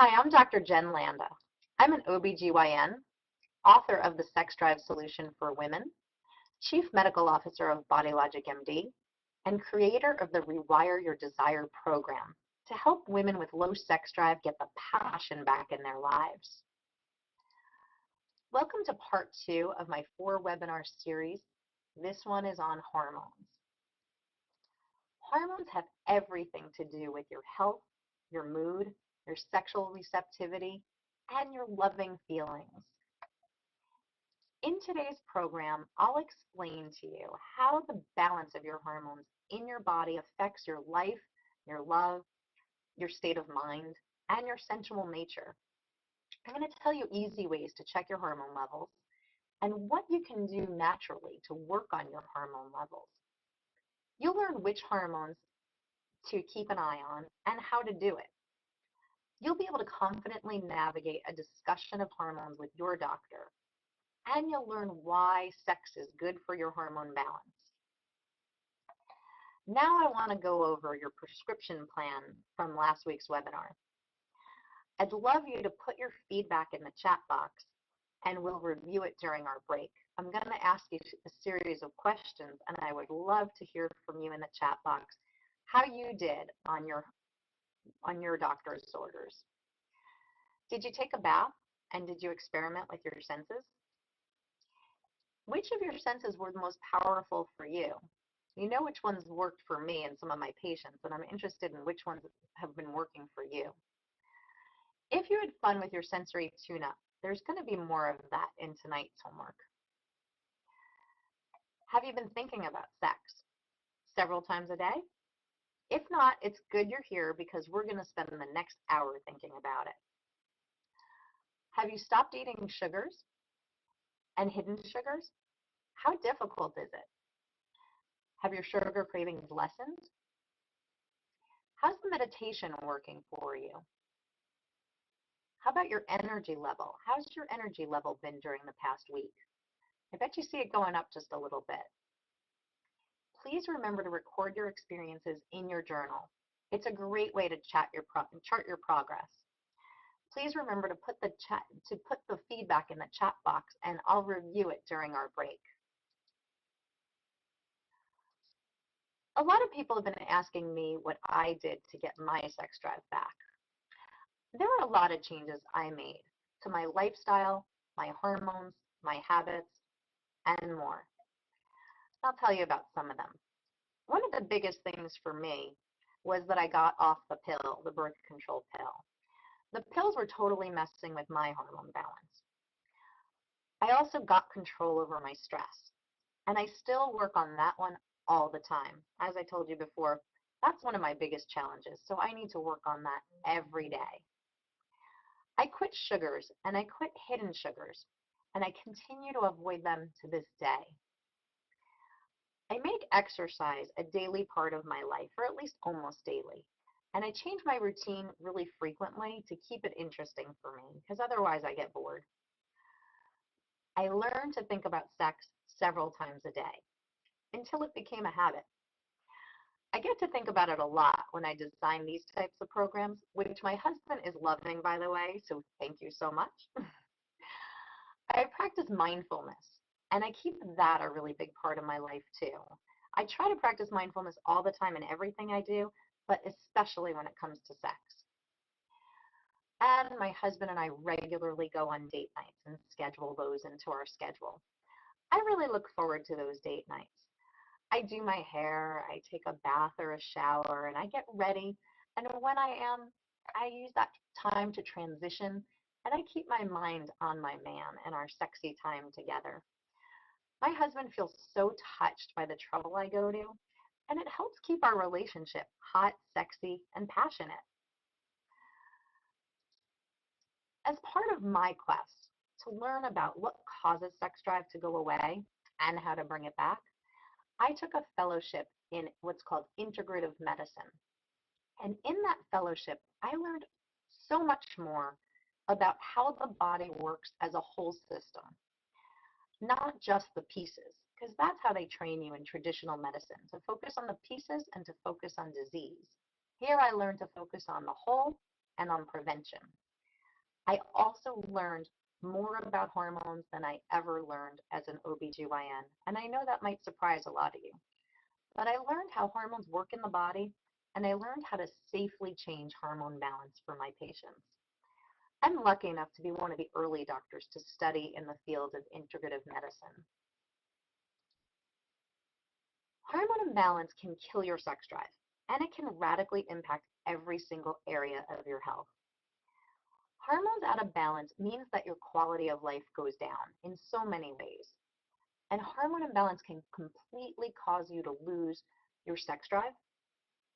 Hi, I'm Dr. Jen Landa. I'm an OBGYN, author of The Sex Drive Solution for Women, Chief Medical Officer of Body Logic MD, and creator of the Rewire Your Desire program to help women with low sex drive get the passion back in their lives. Welcome to part 2 of my 4-webinar series. This one is on hormones. Hormones have everything to do with your health, your mood, your sexual receptivity, and your loving feelings. In today's program, I'll explain to you how the balance of your hormones in your body affects your life, your love, your state of mind, and your sensual nature. I'm going to tell you easy ways to check your hormone levels and what you can do naturally to work on your hormone levels. You'll learn which hormones to keep an eye on and how to do it. You'll be able to confidently navigate a discussion of hormones with your doctor, and you'll learn why sex is good for your hormone balance. Now I want to go over your prescription plan from last week's webinar. I'd love you to put your feedback in the chat box, and we'll review it during our break. I'm going to ask you a series of questions, and I would love to hear from you in the chat box how you did on your doctor's orders. Did you take a bath, and did you experiment with your senses? Which of your senses were the most powerful for you? You know which ones worked for me and some of my patients, and I'm interested in which ones have been working for you. If you had fun with your sensory tune-up, there's going to be more of that in tonight's homework. Have you been thinking about sex several times a day? If not, it's good you're here because we're going to spend the next hour thinking about it. Have you stopped eating sugars and hidden sugars? How difficult is it? Have your sugar cravings lessened? How's the meditation working for you? How about your energy level? How's your energy level been during the past week? I bet you see it going up just a little bit. Please remember to record your experiences in your journal. It's a great way to chart your progress. Please remember to put the feedback in the chat box, and I'll review it during our break. A lot of people have been asking me what I did to get my sex drive back. There were a lot of changes I made to my lifestyle, my hormones, my habits, and more. I'll tell you about some of them. One of the biggest things for me was that I got off the pill, the birth control pill. The pills were totally messing with my hormone balance. I also got control over my stress, and I still work on that one all the time. As I told you before, that's one of my biggest challenges, so I need to work on that every day. I quit sugars, and I quit hidden sugars, and I continue to avoid them to this day. I make exercise a daily part of my life, or at least almost daily. And I change my routine really frequently to keep it interesting for me, because otherwise I get bored. I learned to think about sex several times a day, until it became a habit. I get to think about it a lot when I design these types of programs, which my husband is loving, by the way, so thank you so much. I practice mindfulness, and I keep that a really big part of my life too. I try to practice mindfulness all the time in everything I do, but especially when it comes to sex. And my husband and I regularly go on date nights and schedule those into our schedule. I really look forward to those date nights. I do my hair, I take a bath or a shower, and I get ready. And when I use that time to transition, and I keep my mind on my man and our sexy time together. My husband feels so touched by the trouble I go to, and it helps keep our relationship hot, sexy, and passionate. As part of my quest to learn about what causes sex drive to go away and how to bring it back, I took a fellowship in what's called integrative medicine. And in that fellowship, I learned so much more about how the body works as a whole system, not just the pieces, because that's how they train you in traditional medicine, to focus on the pieces and to focus on disease. Here I learned to focus on the whole and on prevention. I also learned more about hormones than I ever learned as an OBGYN. And I know that might surprise a lot of you. But I learned how hormones work in the body, and I learned how to safely change hormone balance for my patients. I'm lucky enough to be one of the early doctors to study in the field of integrative medicine. Hormone imbalance can kill your sex drive, and it can radically impact every single area of your health. Hormones out of balance means that your quality of life goes down in so many ways. And hormone imbalance can completely cause you to lose your sex drive,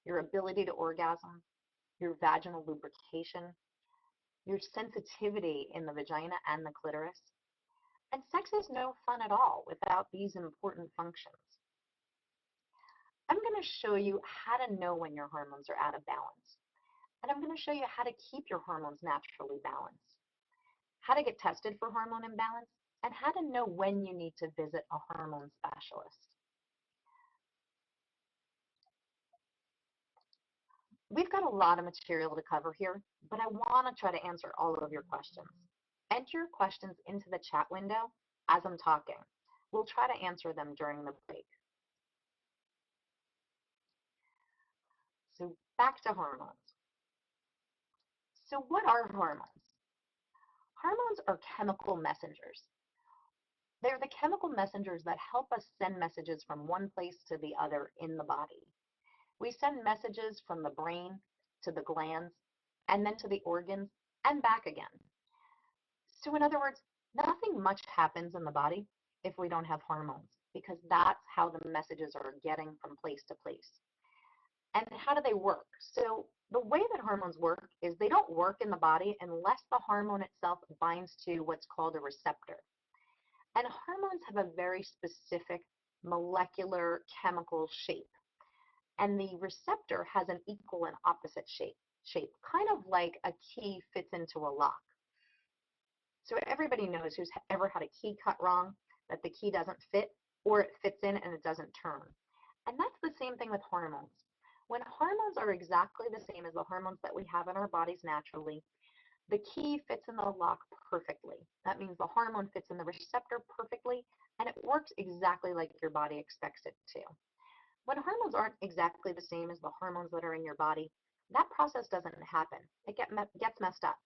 your ability to orgasm, your vaginal lubrication, your sensitivity in the vagina and the clitoris. And sex is no fun at all without these important functions. I'm going to show you how to know when your hormones are out of balance. And I'm going to show you how to keep your hormones naturally balanced, how to get tested for hormone imbalance, and how to know when you need to visit a hormone specialist. We've got a lot of material to cover here, but I want to try to answer all of your questions. Enter your questions into the chat window as I'm talking. We'll try to answer them during the break. So back to hormones. So what are hormones? Hormones are chemical messengers. They're the chemical messengers that help us send messages from one place to the other in the body. We send messages from the brain to the glands and then to the organs and back again. So in other words, nothing much happens in the body if we don't have hormones, because that's how the messages are getting from place to place. And how do they work? So the way that hormones work is they don't work in the body unless the hormone itself binds to what's called a receptor. And hormones have a very specific molecular chemical shape. And the receptor has an equal and opposite shape, kind of like a key fits into a lock. So everybody knows who's ever had a key cut wrong, that the key doesn't fit, or it fits in and it doesn't turn. And that's the same thing with hormones. When hormones are exactly the same as the hormones that we have in our bodies naturally, the key fits in the lock perfectly. That means the hormone fits in the receptor perfectly, and it works exactly like your body expects it to. When hormones aren't exactly the same as the hormones that are in your body, that process doesn't happen. It gets messed up.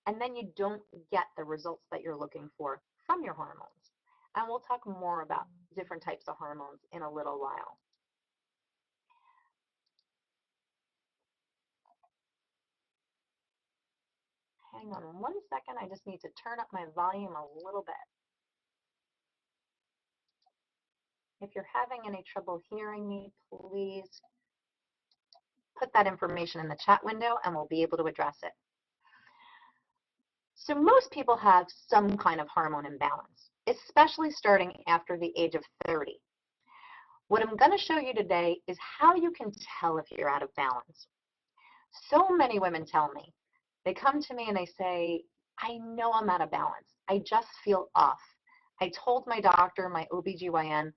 And then you don't get the results that you're looking for from your hormones. And we'll talk more about different types of hormones in a little while. Hang on 1 second. I just need to turn up my volume a little bit. If you're having any trouble hearing me, please put that information in the chat window and we'll be able to address it. So most people have some kind of hormone imbalance, especially starting after the age of 30. What I'm going to show you today is how you can tell if you're out of balance. So many women tell me, they come to me and they say, I know I'm out of balance. I just feel off. I told my doctor, my OBGYN,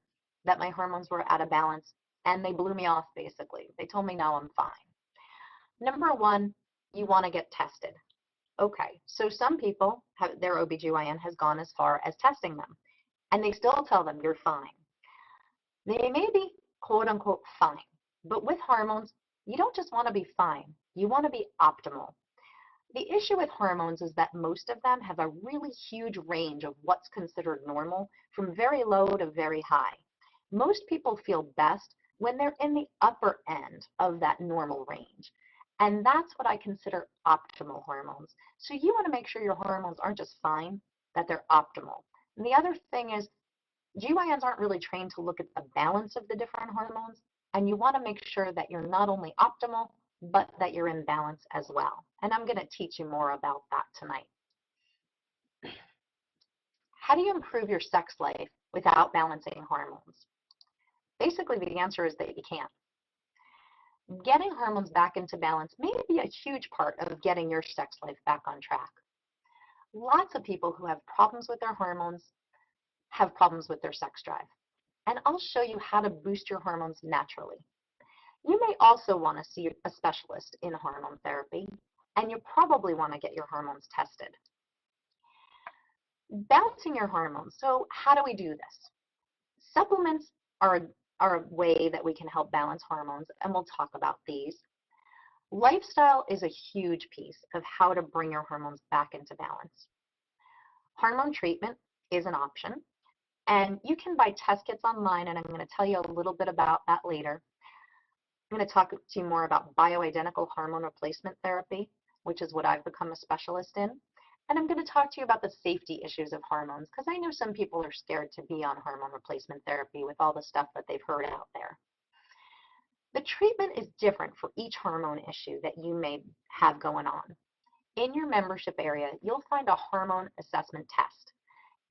that my hormones were out of balance, and they blew me off, basically. They told me, no, I'm fine. Number one, you want to get tested. Okay, so some people, their OBGYN has gone as far as testing them, and they still tell them you're fine. They may be, quote unquote, fine, but with hormones, you don't just want to be fine, you want to be optimal. The issue with hormones is that most of them have a really huge range of what's considered normal, from very low to very high. Most people feel best when they're in the upper end of that normal range. And that's what I consider optimal hormones. So you want to make sure your hormones aren't just fine, that they're optimal. And the other thing is, GYNs aren't really trained to look at the balance of the different hormones, and you want to make sure that you're not only optimal, but that you're in balance as well. And I'm going to teach you more about that tonight. How do you improve your sex life without balancing hormones? Basically, the answer is that you can't. Getting hormones back into balance may be a huge part of getting your sex life back on track. Lots of people who have problems with their hormones have problems with their sex drive. And I'll show you how to boost your hormones naturally. You may also want to see a specialist in hormone therapy, and you probably want to get your hormones tested. Balancing your hormones. So how do we do this? Supplements are a way that we can help balance hormones, and we'll talk about these. Lifestyle is a huge piece of how to bring your hormones back into balance. Hormone treatment is an option, and you can buy test kits online, and I'm going to tell you a little bit about that later. I'm going to talk to you more about bioidentical hormone replacement therapy, which is what I've become a specialist in. And I'm going to talk to you about the safety issues of hormones, because I know some people are scared to be on hormone replacement therapy with all the stuff that they've heard out there. The treatment is different for each hormone issue that you may have going on. In your membership area, you'll find a hormone assessment test.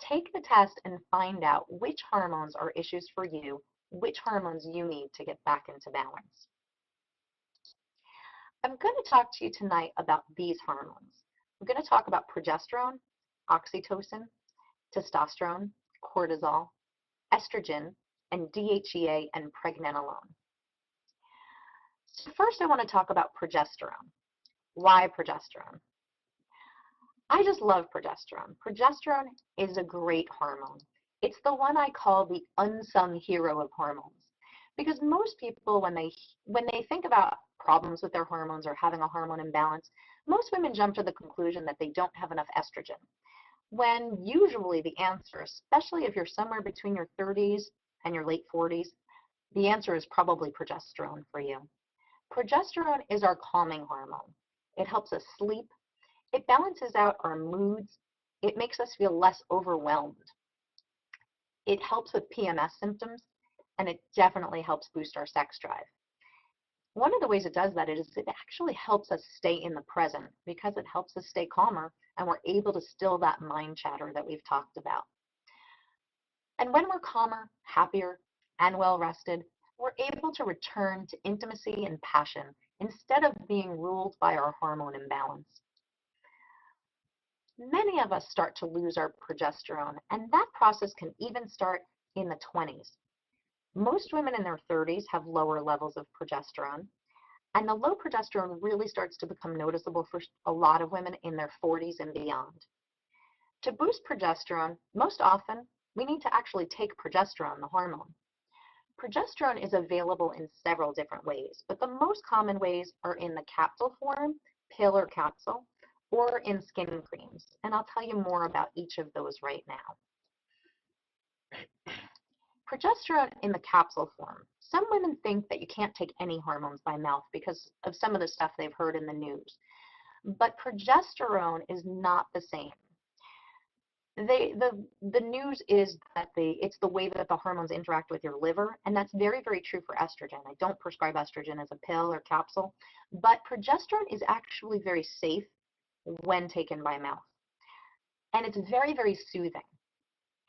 Take the test and find out which hormones are issues for you, which hormones you need to get back into balance. I'm going to talk to you tonight about these hormones. I'm going to talk about progesterone, oxytocin, testosterone, cortisol, estrogen, and DHEA and pregnenolone. So first I want to talk about progesterone. Why progesterone? I just love progesterone. Progesterone is a great hormone. It's the one I call the unsung hero of hormones. Because most people, when they think about problems with their hormones or having a hormone imbalance, most women jump to the conclusion that they don't have enough estrogen. When usually the answer, especially if you're somewhere between your 30s and your late 40s, the answer is probably progesterone for you. Progesterone is our calming hormone. It helps us sleep. It balances out our moods. It makes us feel less overwhelmed. It helps with PMS symptoms, and it definitely helps boost our sex drive. One of the ways it does that is it actually helps us stay in the present because it helps us stay calmer and we're able to still that mind chatter that we've talked about. And when we're calmer, happier, and well rested, we're able to return to intimacy and passion instead of being ruled by our hormone imbalance. Many of us start to lose our progesterone, and that process can even start in the 20s. Most women in their 30s have lower levels of progesterone, and the low progesterone really starts to become noticeable for a lot of women in their 40s and beyond. To boost progesterone, most often, we need to actually take progesterone, the hormone. Progesterone is available in several different ways, but the most common ways are in the capsule form, pill or capsule, or in skin creams, and I'll tell you more about each of those right now. Progesterone in the capsule form. Some women think that you can't take any hormones by mouth because of some of the stuff they've heard in the news. But progesterone is not the same. The news is that it's the way that the hormones interact with your liver, and that's very, very true for estrogen. I don't prescribe estrogen as a pill or capsule, but progesterone is actually very safe when taken by mouth. And it's very, very soothing.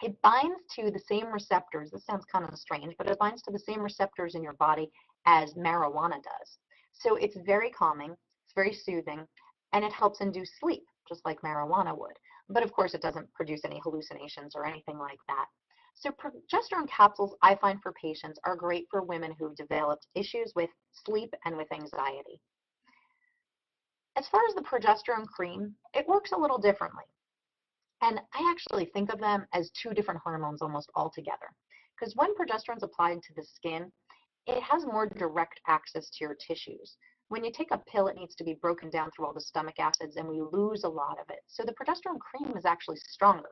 It binds to the same receptors. This sounds kind of strange, but it binds to the same receptors in your body as marijuana does. So it's very calming, it's very soothing, and it helps induce sleep, just like marijuana would. But of course, it doesn't produce any hallucinations or anything like that. So progesterone capsules, I find for patients, are great for women who've developed issues with sleep and with anxiety. As far as the progesterone cream, it works a little differently. And I actually think of them as two different hormones almost altogether. Because when progesterone is applied to the skin, it has more direct access to your tissues. When you take a pill, it needs to be broken down through all the stomach acids, and we lose a lot of it. So the progesterone cream is actually stronger.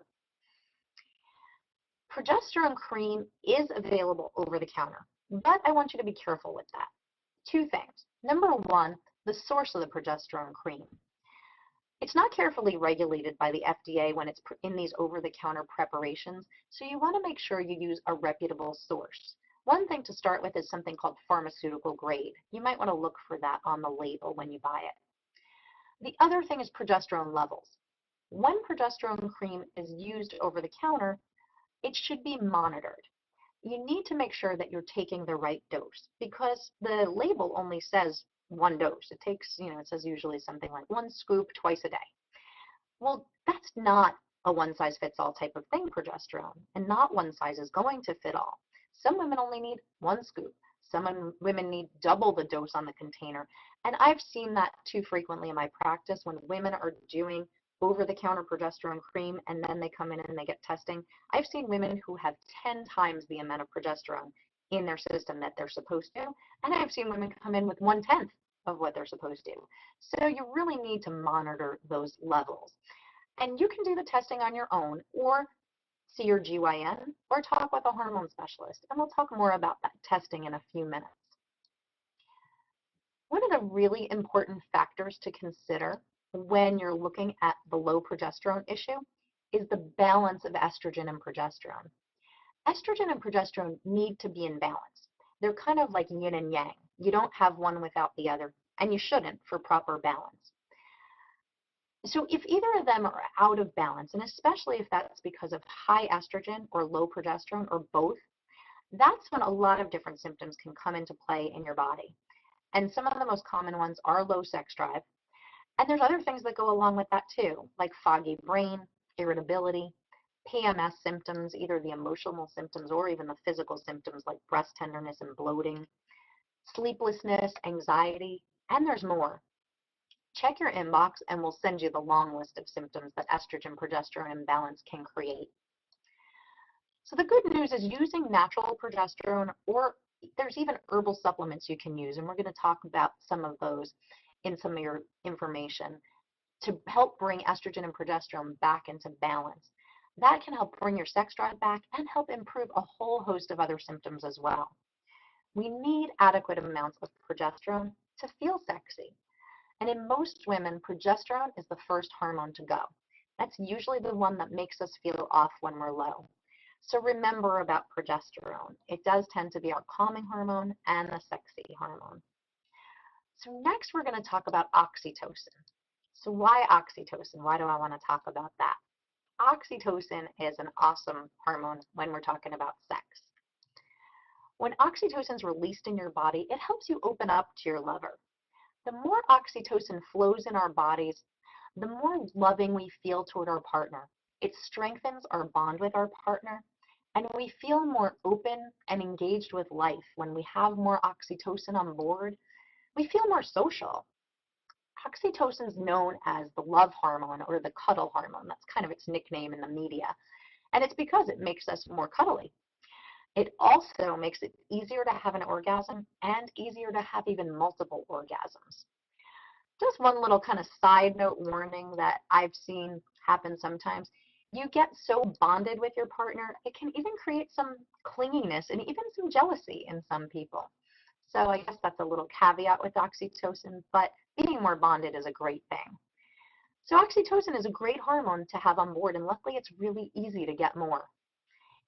Progesterone cream is available over the counter, but I want you to be careful with that. Two things. Number one, the source of the progesterone cream. It's not carefully regulated by the FDA when it's in these over-the-counter preparations, so you want to make sure you use a reputable source. One thing to start with is something called pharmaceutical grade. You might want to look for that on the label when you buy it. The other thing is progesterone levels. When progesterone cream is used over the counter, it should be monitored. You need to make sure that you're taking the right dose because the label only says one dose. It takes, it says usually something like 1 scoop twice a day. Well, that's not a one-size-fits-all type of thing, progesterone, and not one size is going to fit all. Some women only need 1 scoop. Some women need double the dose on the container, and I've seen that too frequently in my practice when women are doing over-the-counter progesterone cream and then they come in and they get testing. I've seen women who have 10 times the amount of progesterone in their system that they're supposed to, and I've seen women come in with 1/10 of what they're supposed to. So you really need to monitor those levels. And you can do the testing on your own or see your GYN or talk with a hormone specialist. And we'll talk more about that testing in a few minutes. One of the really important factors to consider when you're looking at the low progesterone issue is the balance of estrogen and progesterone. Estrogen and progesterone need to be in balance. They're kind of like yin and yang. You don't have one without the other, and you shouldn't for proper balance. So if either of them are out of balance, and especially if that's because of high estrogen or low progesterone or both, that's when a lot of different symptoms can come into play in your body. And some of the most common ones are low sex drive. And there's other things that go along with that too, like foggy brain, irritability, PMS symptoms, either the emotional symptoms or even the physical symptoms like breast tenderness and bloating, sleeplessness, anxiety, and there's more. Check your inbox and we'll send you the long list of symptoms that estrogen-progesterone imbalance can create. So the good news is using natural progesterone, or there's even herbal supplements you can use, and we're going to talk about some of those in some of your information, to help bring estrogen and progesterone back into balance. That can help bring your sex drive back and help improve a whole host of other symptoms as well. We need adequate amounts of progesterone to feel sexy. And in most women, progesterone is the first hormone to go. That's usually the one that makes us feel off when we're low. So remember about progesterone. It does tend to be our calming hormone and the sexy hormone. So next we're going to talk about oxytocin. So why oxytocin? Why do I want to talk about that? Oxytocin is an awesome hormone when we're talking about sex. When oxytocin is released in your body, it helps you open up to your lover. The more oxytocin flows in our bodies, the more loving we feel toward our partner. It strengthens our bond with our partner, and we feel more open and engaged with life. When we have more oxytocin on board, we feel more social. Oxytocin is known as the love hormone or the cuddle hormone. That's kind of its nickname in the media. And it's because it makes us more cuddly. It also makes it easier to have an orgasm and easier to have even multiple orgasms. Just one little kind of side note warning that I've seen happen sometimes. You get so bonded with your partner, it can even create some clinginess and even some jealousy in some people. So I guess that's a little caveat with oxytocin, but being more bonded is a great thing. So oxytocin is a great hormone to have on board, and luckily it's really easy to get more.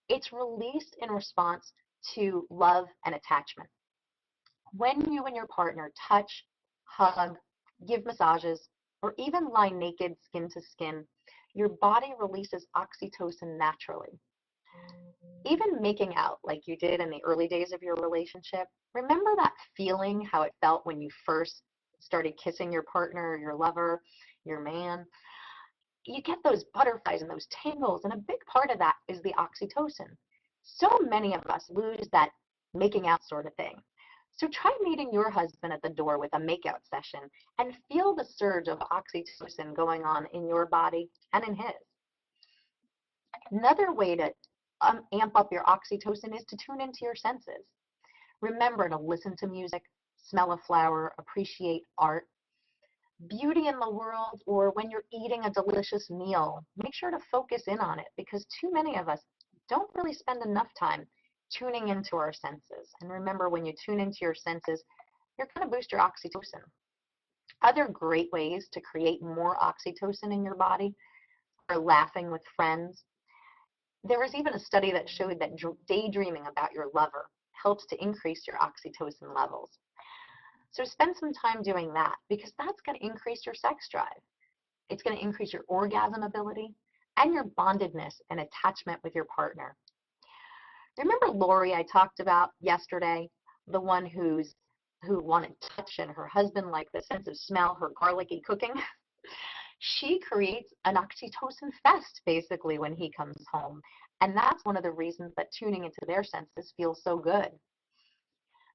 It's released in response to love and attachment. When you and your partner touch, hug, give massages, or even lie naked skin to skin, your body releases oxytocin naturally. Even making out like you did in the early days of your relationship, remember that feeling, how it felt when you first started kissing your partner, your lover, your man? You get those butterflies and those tingles, and a big part of that is the oxytocin. So many of us lose that making out sort of thing. So try meeting your husband at the door with a makeout session and feel the surge of oxytocin going on in your body and in his. Another way to amp up your oxytocin is to tune into your senses. Remember to listen to music, smell a flower, appreciate art, beauty in the world, or when you're eating a delicious meal, make sure to focus in on it, because too many of us don't really spend enough time tuning into our senses. And remember, when you tune into your senses, you're going to boost your oxytocin. Other great ways to create more oxytocin in your body are laughing with friends. There was even a study that showed that daydreaming about your lover helps to increase your oxytocin levels. So spend some time doing that, because that's going to increase your sex drive. It's going to increase your orgasm ability and your bondedness and attachment with your partner. Remember Lori I talked about yesterday, the one who wanted touch and her husband liked the sense of smell, her garlicky cooking? She creates an oxytocin fest basically when he comes home. And that's one of the reasons that tuning into their senses feels so good.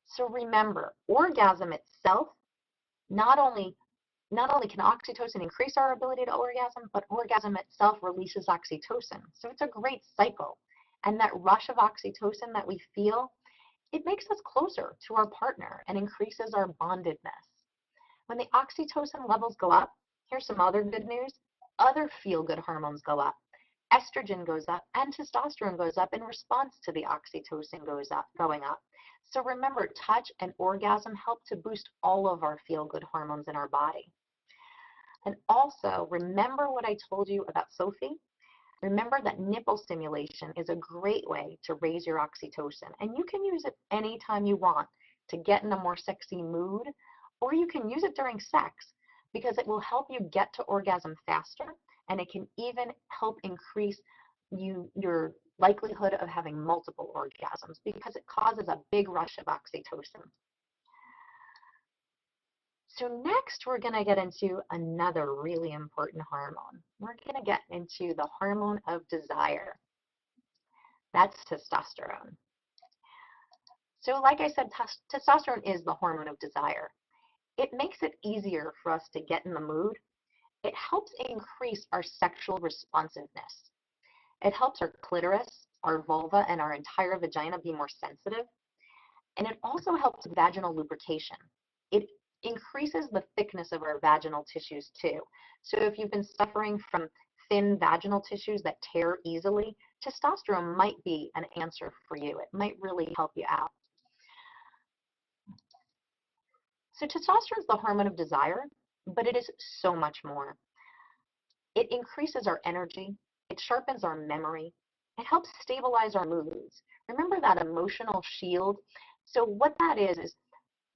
So remember, orgasm itself not only Not only can oxytocin increase our ability to orgasm, but orgasm itself releases oxytocin. So it's a great cycle. And that rush of oxytocin that we feel, it makes us closer to our partner and increases our bondedness. When the oxytocin levels go up, here's some other good news. Other feel-good hormones go up. Estrogen goes up and testosterone goes up in response to the oxytocin going up. So remember, touch and orgasm help to boost all of our feel-good hormones in our body. And also, remember what I told you about Sophie? Remember that nipple stimulation is a great way to raise your oxytocin, and you can use it anytime you want to get in a more sexy mood, or you can use it during sex because it will help you get to orgasm faster, and it can even help increase your likelihood of having multiple orgasms because it causes a big rush of oxytocin. So next, we're going to get into another really important hormone. We're going to get into the hormone of desire. That's testosterone. So like I said, testosterone is the hormone of desire. It makes it easier for us to get in the mood. It helps increase our sexual responsiveness. It helps our clitoris, our vulva, and our entire vagina be more sensitive. And it also helps vaginal lubrication. It increases the thickness of our vaginal tissues too. So if you've been suffering from thin vaginal tissues that tear easily, testosterone might be an answer for you. It might really help you out. So testosterone is the hormone of desire, but it is so much more. It increases our energy. It sharpens our memory. It helps stabilize our moods. Remember that emotional shield? So what that is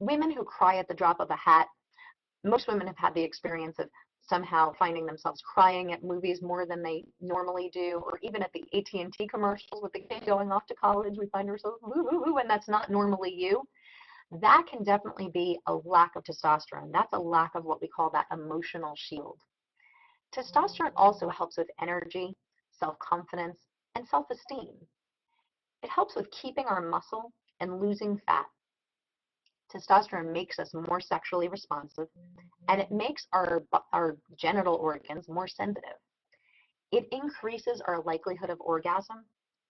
women who cry at the drop of a hat, most women have had the experience of somehow finding themselves crying at movies more than they normally do, or even at the AT&T commercials with the kid going off to college, we find ourselves woo, woo, woo, and that's not normally you. That can definitely be a lack of testosterone. That's a lack of what we call that emotional shield. Testosterone also helps with energy, self-confidence, and self-esteem. It helps with keeping our muscle and losing fat. Testosterone makes us more sexually responsive, and it makes our genital organs more sensitive. It increases our likelihood of orgasm,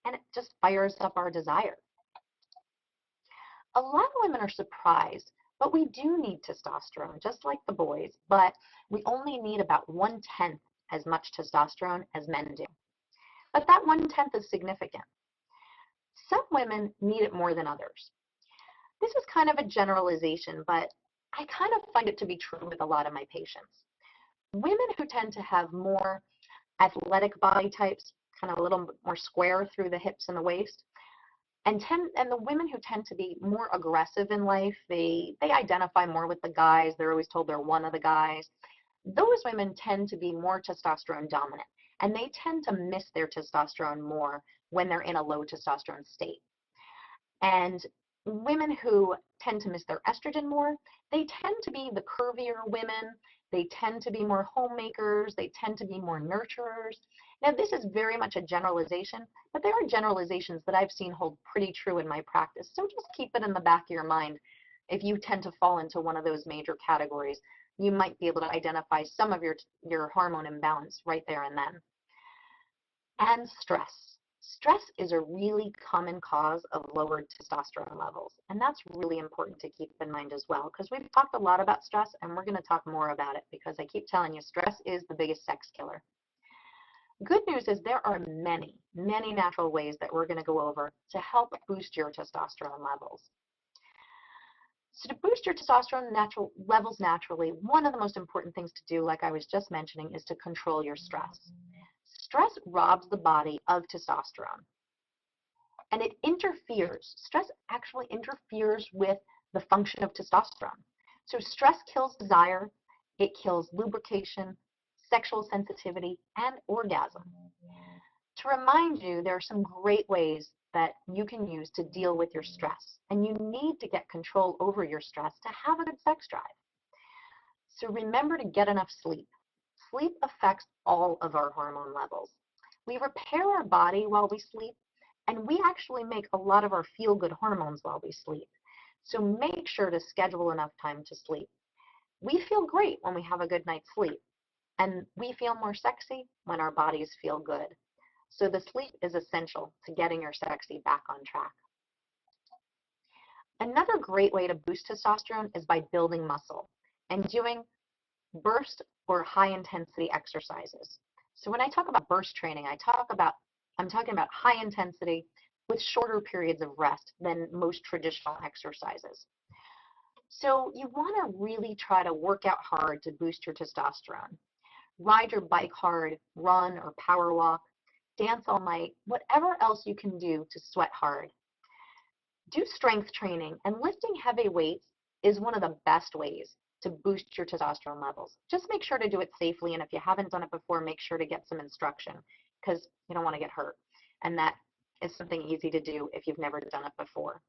and it just fires up our desire. A lot of women are surprised, but we do need testosterone, just like the boys, but we only need about 1/10 as much testosterone as men do. But that 1/10 is significant. Some women need it more than others. This is kind of a generalization, but I kind of find it to be true with a lot of my patients. Women who tend to have more athletic body types, kind of a little more square through the hips and the waist, and the women who tend to be more aggressive in life, they identify more with the guys. They're always told they're one of the guys. Those women tend to be more testosterone dominant, and they tend to miss their testosterone more when they're in a low testosterone state. And women who tend to miss their estrogen more, they tend to be the curvier women. They tend to be more homemakers. They tend to be more nurturers. Now, this is very much a generalization, but there are generalizations that I've seen hold pretty true in my practice. So just keep it in the back of your mind. If you tend to fall into one of those major categories, you might be able to identify some of your hormone imbalance right there and then. And stress. Stress is a really common cause of lowered testosterone levels, and that's really important to keep in mind as well, because we've talked a lot about stress, and we're going to talk more about it, because I keep telling you, stress is the biggest sex killer. Good news is there are many, many natural ways that we're going to go over to help boost your testosterone levels. So to boost your testosterone levels naturally, one of the most important things to do, like I was just mentioning, is to control your stress. Stress robs the body of testosterone, and stress actually interferes with the function of testosterone. So stress kills desire, it kills lubrication, sexual sensitivity, and orgasm. To remind you, there are some great ways that you can use to deal with your stress, and you need to get control over your stress to have a good sex drive. So remember to get enough sleep. Sleep affects all of our hormone levels. We repair our body while we sleep, and we actually make a lot of our feel-good hormones while we sleep. So make sure to schedule enough time to sleep. We feel great when we have a good night's sleep, and we feel more sexy when our bodies feel good. So the sleep is essential to getting your sexy back on track. Another great way to boost testosterone is by building muscle and doing burst or high intensity exercises. So when I talk about burst training, I'm talking about high intensity with shorter periods of rest than most traditional exercises. So you want to really try to work out hard to boost your testosterone. Ride your bike hard, run or power walk, dance all night, whatever else you can do to sweat hard. Do strength training, and lifting heavy weights is one of the best ways to boost your testosterone levels. Just make sure to do it safely, and if you haven't done it before, make sure to get some instruction because you don't want to get hurt. And that is something easy to do if you've never done it before.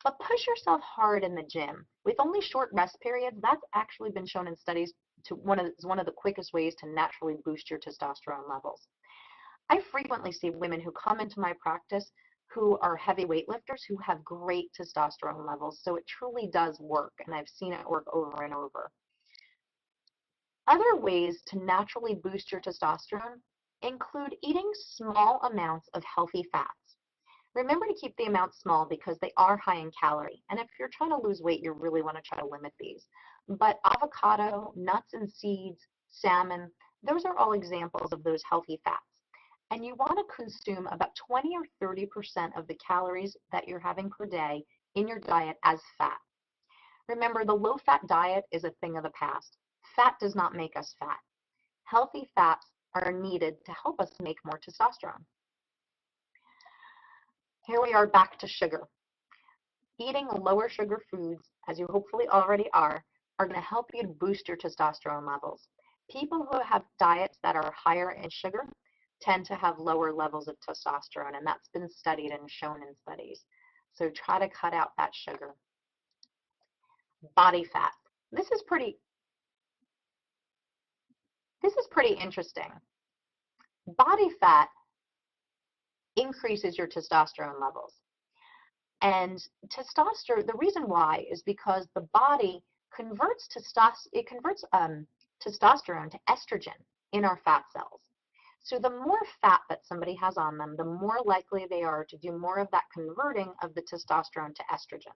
But push yourself hard in the gym. With only short rest periods, that's actually been shown in studies to one of the quickest ways to naturally boost your testosterone levels. I frequently see women who come into my practice who are heavy weightlifters who have great testosterone levels, so it truly does work, and I've seen it work over and over. Other ways to naturally boost your testosterone include eating small amounts of healthy fats. Remember to keep the amounts small because they are high in calorie, and if you're trying to lose weight, you really want to try to limit these. But avocado, nuts and seeds, salmon, those are all examples of those healthy fats. And you want to consume about 20 or 30% of the calories that you're having per day in your diet as fat. Remember, the low-fat diet is a thing of the past. Fat does not make us fat. Healthy fats are needed to help us make more testosterone. Here we are back to sugar. Eating lower sugar foods, as you hopefully already are going to help you to boost your testosterone levels. People who have diets that are higher in sugar tend to have lower levels of testosterone, and that's been studied and shown in studies. So try to cut out that sugar. Body fat. This is pretty interesting. Body fat increases your testosterone levels. And testosterone, the reason why is because the body converts testosterone to estrogen in our fat cells. So the more fat that somebody has on them, the more likely they are to do more of that converting of the testosterone to estrogen.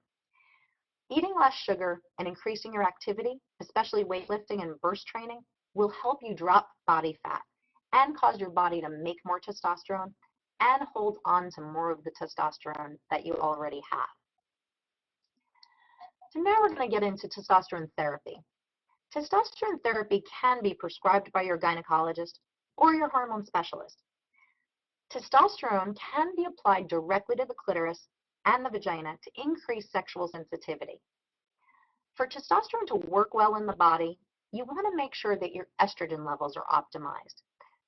Eating less sugar and increasing your activity, especially weightlifting and burst training, will help you drop body fat and cause your body to make more testosterone and hold on to more of the testosterone that you already have. So now we're going to get into testosterone therapy. Testosterone therapy can be prescribed by your gynecologist or your hormone specialist. Testosterone can be applied directly to the clitoris and the vagina to increase sexual sensitivity. For testosterone to work well in the body, you want to make sure that your estrogen levels are optimized.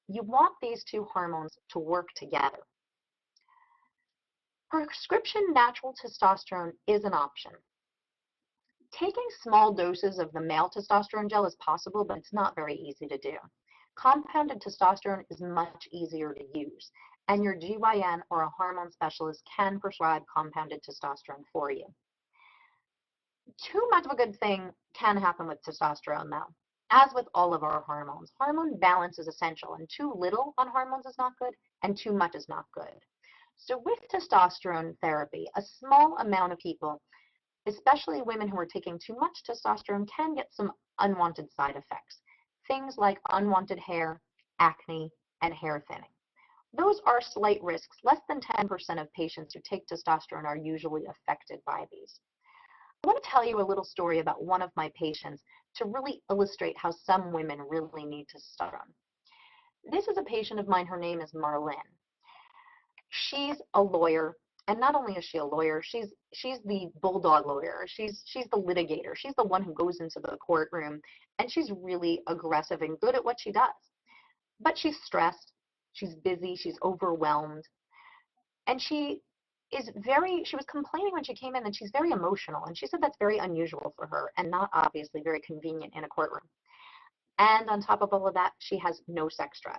You want these two hormones to work together. Prescription natural testosterone is an option. Taking small doses of the male testosterone gel is possible, but it's not very easy to do. Compounded testosterone is much easier to use, and your GYN or a hormone specialist can prescribe compounded testosterone for you. Too much of a good thing can happen with testosterone, though. As with all of our hormones, hormone balance is essential, and too little on hormones is not good, and too much is not good. So with testosterone therapy, a small amount of people, especially women who are taking too much testosterone, can get some unwanted side effects. Things like unwanted hair, acne, and hair thinning. Those are slight risks. Less than 10% of patients who take testosterone are usually affected by these. I want to tell you a little story about one of my patients to really illustrate how some women really need testosterone. This is a patient of mine. Her name is Marlene. She's a lawyer, and not only is she a lawyer, she's the bulldog lawyer. She's the litigator. She's the one who goes into the courtroom, and she's really aggressive and good at what she does. But she's stressed, she's busy, she's overwhelmed, and she was complaining when she came in that she's very emotional, and she said that's very unusual for her and not obviously very convenient in a courtroom. And on top of all of that, she has no sex drive.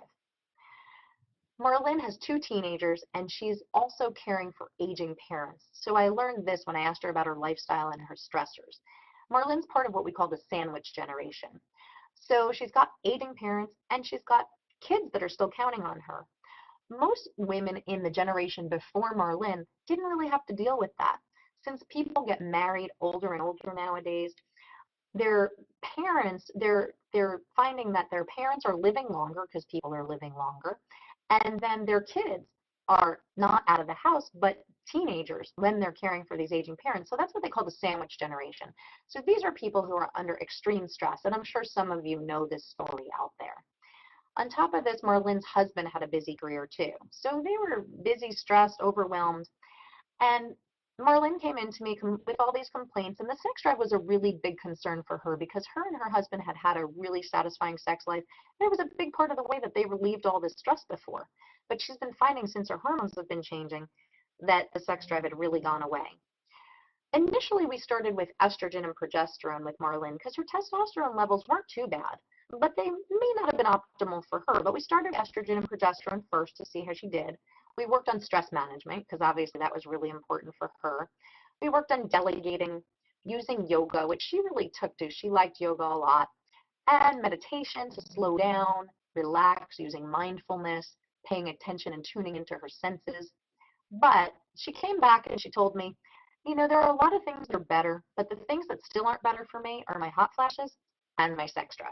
Marlene has 2 teenagers, and she's also caring for aging parents. So I learned this when I asked her about her lifestyle and her stressors. Marlene's part of what we call the sandwich generation. So she's got aging parents and she's got kids that are still counting on her. Most women in the generation before Marlene didn't really have to deal with that. Since people get married older and older nowadays, their parents, they're finding that their parents are living longer because people are living longer, and then their kids are not out of the house, but teenagers when they're caring for these aging parents. So that's what they call the sandwich generation. So these are people who are under extreme stress, and I'm sure some of you know this story out there. On top of this, Marlene's husband had a busy career too. So they were busy, stressed, overwhelmed, and Marlene came in to me with all these complaints, and the sex drive was a really big concern for her because her and her husband had had a really satisfying sex life, and it was a big part of the way that they relieved all this stress before. But she's been finding since her hormones have been changing that the sex drive had really gone away. Initially, we started with estrogen and progesterone with Marlene because her testosterone levels weren't too bad, but they may not have been optimal for her. But we started estrogen and progesterone first to see how she did. We worked on stress management because obviously that was really important for her. We worked on delegating, using yoga, which she really took to. She liked yoga a lot. And meditation to slow down, relax, using mindfulness, paying attention and tuning into her senses. But she came back and she told me, there are a lot of things that are better, but the things that still aren't better for me are my hot flashes and my sex drive.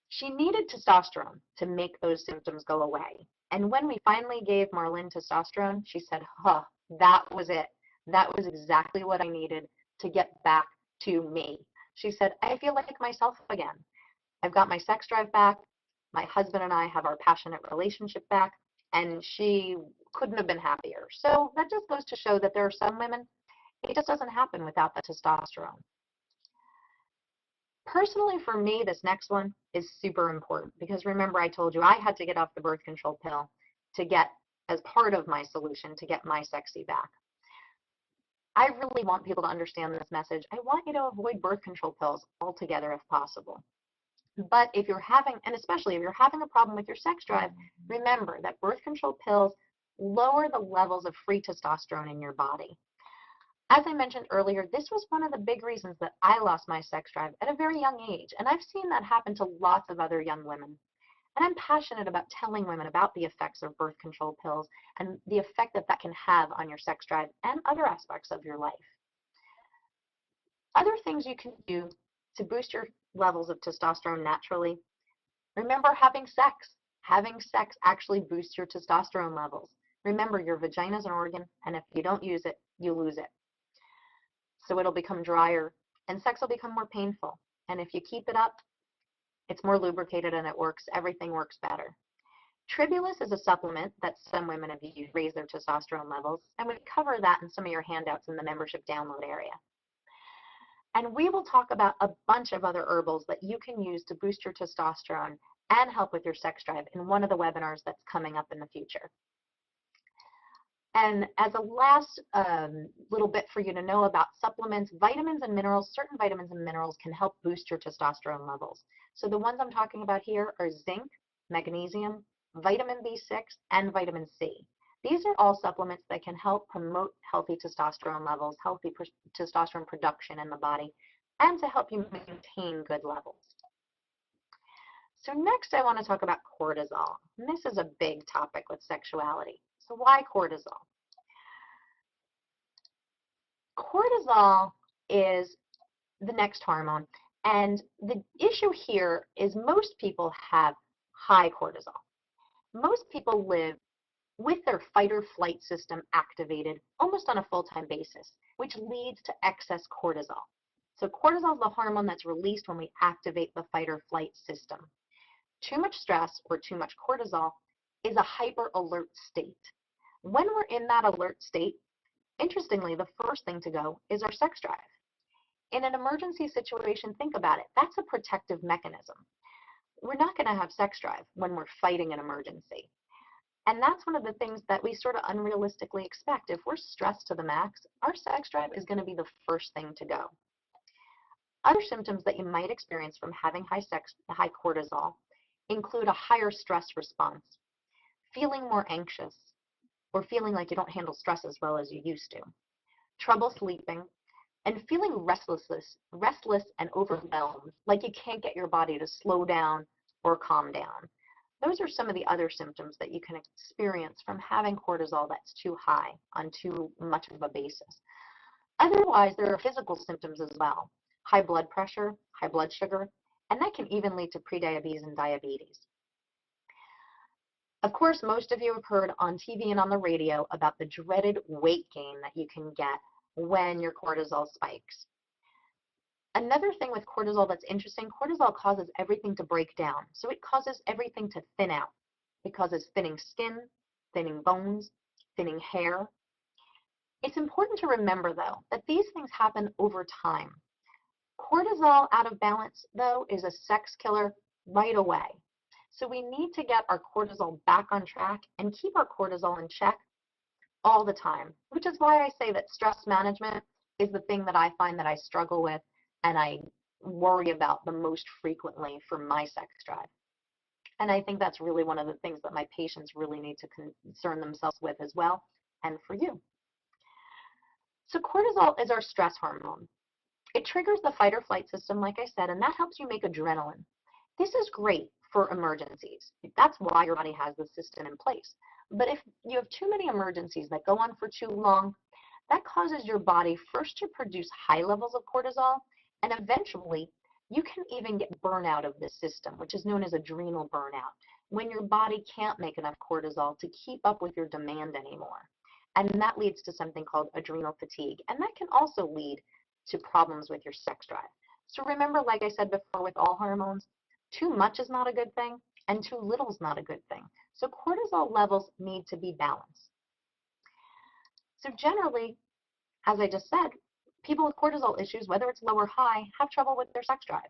She needed testosterone to make those symptoms go away. And when we finally gave Marlene testosterone, she said, that was it. That was exactly what I needed to get back to me. She said, I feel like myself again. I've got my sex drive back. My husband and I have our passionate relationship back. And she couldn't have been happier. So that just goes to show that there are some women, it just doesn't happen without the testosterone. Personally, for me, this next one is super important because remember I told you I had to get off the birth control pill to get, as part of my solution, to get my sexy back. I really want people to understand this message. I want you to avoid birth control pills altogether if possible. But if you're having, and especially if you're having a problem with your sex drive, remember that birth control pills lower the levels of free testosterone in your body. As I mentioned earlier, this was one of the big reasons that I lost my sex drive at a very young age, and I've seen that happen to lots of other young women. And I'm passionate about telling women about the effects of birth control pills and the effect that that can have on your sex drive and other aspects of your life. Other things you can do to boost your levels of testosterone naturally, remember having sex. Having sex actually boosts your testosterone levels. Remember, your vagina is an organ, and if you don't use it, you lose it. So it'll become drier, and sex will become more painful. And if you keep it up, it's more lubricated and it works. Everything works better. Tribulus is a supplement that some women have used to raise their testosterone levels, and we cover that in some of your handouts in the membership download area. And we will talk about a bunch of other herbals that you can use to boost your testosterone and help with your sex drive in one of the webinars that's coming up in the future. And as a last little bit for you to know about supplements, vitamins and minerals, certain vitamins and minerals can help boost your testosterone levels. So the ones I'm talking about here are zinc, magnesium, vitamin B6, and vitamin C. These are all supplements that can help promote healthy testosterone levels, healthy testosterone production in the body, and to help you maintain good levels. So next I want to talk about cortisol. And this is a big topic with sexuality. So why cortisol? Cortisol is the next hormone, and the issue here is most people have high cortisol. Most people live with their fight or flight system activated almost on a full-time basis, which leads to excess cortisol. So cortisol is the hormone that's released when we activate the fight or flight system. Too much stress or too much cortisol is a hyper alert state. When we're in that alert state, interestingly, the first thing to go is our sex drive. In an emergency situation, think about it. That's a protective mechanism. We're not going to have sex drive when we're fighting an emergency. And that's one of the things that we sort of unrealistically expect. If we're stressed to the max, our sex drive is going to be the first thing to go. Other symptoms that you might experience from having high cortisol include a higher stress response, feeling more anxious, or feeling like you don't handle stress as well as you used to, trouble sleeping, and feeling restless and overwhelmed, like you can't get your body to slow down or calm down. Those are some of the other symptoms that you can experience from having cortisol that's too high on too much of a basis. Otherwise, there are physical symptoms as well. High blood pressure, high blood sugar, and that can even lead to prediabetes and diabetes. Of course, most of you have heard on TV and on the radio about the dreaded weight gain that you can get when your cortisol spikes. Another thing with cortisol that's interesting, cortisol causes everything to break down. So it causes everything to thin out. It causes thinning skin, thinning bones, thinning hair. It's important to remember, though, that these things happen over time. Cortisol out of balance, though, is a sex killer right away. So we need to get our cortisol back on track and keep our cortisol in check all the time, which is why I say that stress management is the thing that I find that I struggle with and I worry about the most frequently for my sex drive. And I think that's really one of the things that my patients really need to concern themselves with as well, and for you. So cortisol is our stress hormone. It triggers the fight or flight system, like I said, and that helps you make adrenaline. This is great for emergencies. That's why your body has the system in place. But if you have too many emergencies that go on for too long, that causes your body first to produce high levels of cortisol, and eventually you can even get burnout of this system, which is known as adrenal burnout, when your body can't make enough cortisol to keep up with your demand anymore. And that leads to something called adrenal fatigue, and that can also lead to problems with your sex drive. So remember, like I said before, with all hormones, too much is not a good thing, and too little is not a good thing. So cortisol levels need to be balanced. So generally, as I just said, people with cortisol issues, whether it's low or high, have trouble with their sex drive.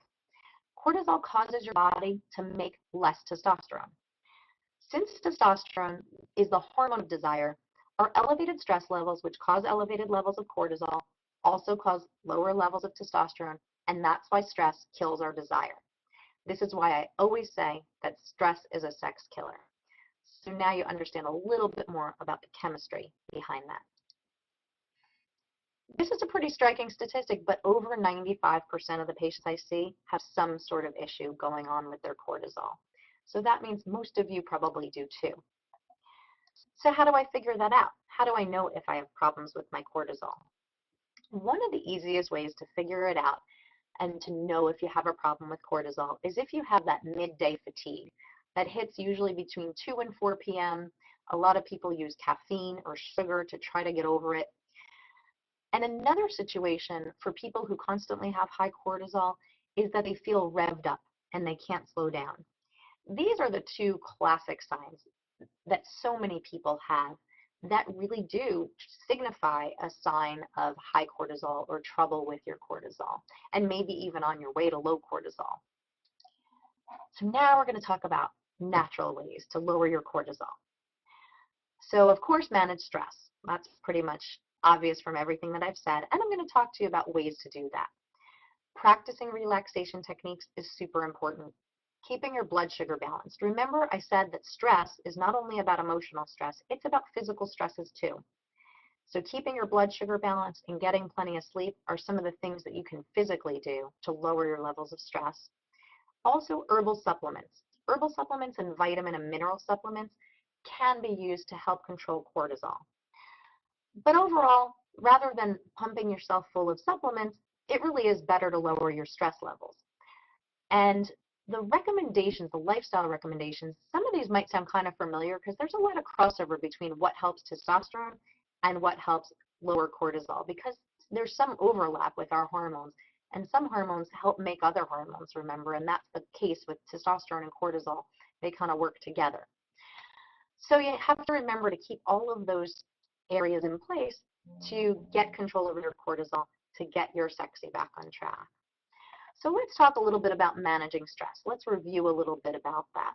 Cortisol causes your body to make less testosterone. Since testosterone is the hormone of desire, our elevated stress levels, which cause elevated levels of cortisol, also cause lower levels of testosterone, and that's why stress kills our desire. This is why I always say that stress is a sex killer. So now you understand a little bit more about the chemistry behind that. This is a pretty striking statistic, but over 95% of the patients I see have some sort of issue going on with their cortisol. So that means most of you probably do too. So how do I figure that out? How do I know if I have problems with my cortisol? One of the easiest ways to figure it out and to know if you have a problem with cortisol is if you have that midday fatigue that hits usually between 2 and 4 p.m. A lot of people use caffeine or sugar to try to get over it. And another situation for people who constantly have high cortisol is that they feel revved up and they can't slow down. These are the two classic signs that so many people have that really do signify a sign of high cortisol or trouble with your cortisol, and maybe even on your way to low cortisol. So now we're going to talk about natural ways to lower your cortisol. So of course, manage stress. That's pretty much obvious from everything that I've said, and I'm going to talk to you about ways to do that. Practicing relaxation techniques is super important. Keeping your blood sugar balanced. Remember, I said that stress is not only about emotional stress, it's about physical stresses too. So keeping your blood sugar balanced and getting plenty of sleep are some of the things that you can physically do to lower your levels of stress. Also, herbal supplements. Herbal supplements and vitamin and mineral supplements can be used to help control cortisol. But overall, rather than pumping yourself full of supplements, it really is better to lower your stress levels. And the recommendations, the lifestyle recommendations, some of these might sound kind of familiar because there's a lot of crossover between what helps testosterone and what helps lower cortisol, because there's some overlap with our hormones, and some hormones help make other hormones, remember, and that's the case with testosterone and cortisol. They kind of work together. So you have to remember to keep all of those areas in place to get control over your cortisol, to get your sexy back on track. So let's talk a little bit about managing stress. Let's review a little bit about that.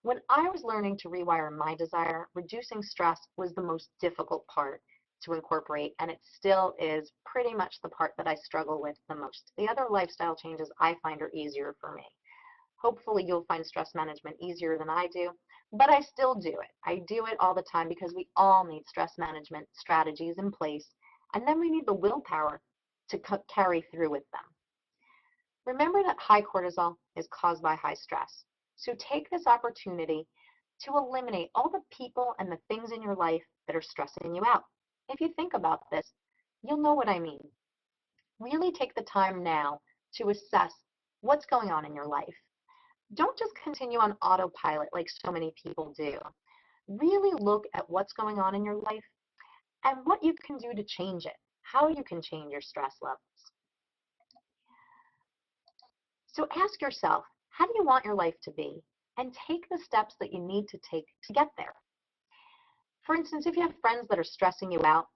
When I was learning to rewire my desire, reducing stress was the most difficult part to incorporate, and it still is pretty much the part that I struggle with the most. The other lifestyle changes I find are easier for me. Hopefully you'll find stress management easier than I do, but I still do it. I do it all the time because we all need stress management strategies in place, and then we need the willpower to carry through with them. Remember that high cortisol is caused by high stress. So take this opportunity to eliminate all the people and the things in your life that are stressing you out. If you think about this, you'll know what I mean. Really take the time now to assess what's going on in your life. Don't just continue on autopilot like so many people do. Really look at what's going on in your life and what you can do to change it, how you can change your stress levels. So ask yourself, how do you want your life to be? And take the steps that you need to take to get there. For instance, if you have friends that are stressing you out,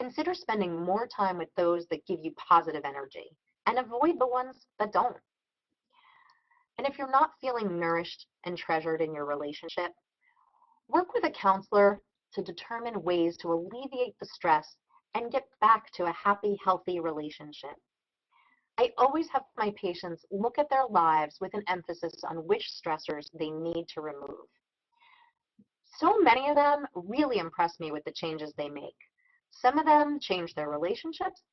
consider spending more time with those that give you positive energy and avoid the ones that don't. And if you're not feeling nourished and treasured in your relationship, work with a counselor to determine ways to alleviate the stress and get back to a happy, healthy relationship. I always have my patients look at their lives with an emphasis on which stressors they need to remove. So many of them really impress me with the changes they make. Some of them change their relationships,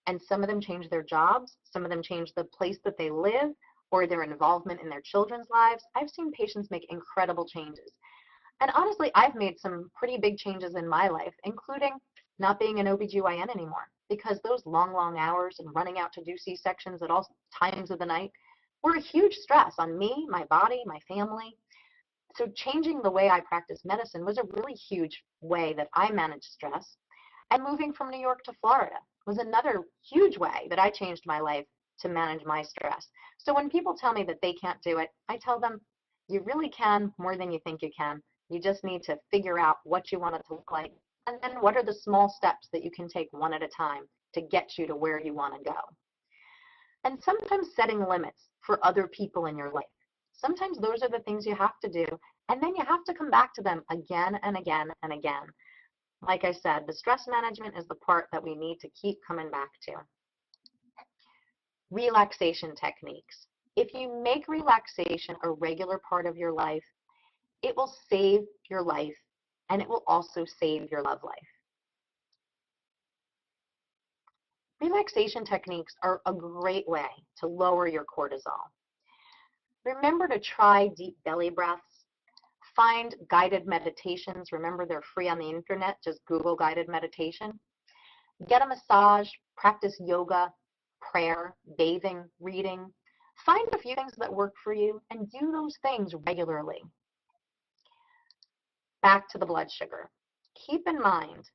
and some of them change their jobs. Some of them change the place that they live or their involvement in their children's lives. I've seen patients make incredible changes. And honestly, I've made some pretty big changes in my life, including not being an OBGYN anymore, because those long, long hours and running out to do C-sections at all times of the night were a huge stress on me, my body, my family. So changing the way I practice medicine was a really huge way that I managed stress. And moving from New York to Florida was another huge way that I changed my life to manage my stress. So when people tell me that they can't do it, I tell them, you really can more than you think you can. You just need to figure out what you want it to look like. And then what are the small steps that you can take one at a time to get you to where you want to go. And sometimes setting limits for other people in your life. Sometimes those are the things you have to do, and then you have to come back to them again and again and again. Like I said, the stress management is the part that we need to keep coming back to. Relaxation techniques. If you make relaxation a regular part of your life, it will save your life, and it will also save your love life. Relaxation techniques are a great way to lower your cortisol. Remember to try deep belly breaths. Find guided meditations. Remember, they're free on the internet. Just Google guided meditation. Get a massage, practice yoga, prayer, bathing, reading. Find a few things that work for you and do those things regularly. Back to the blood sugar. Keep in mind,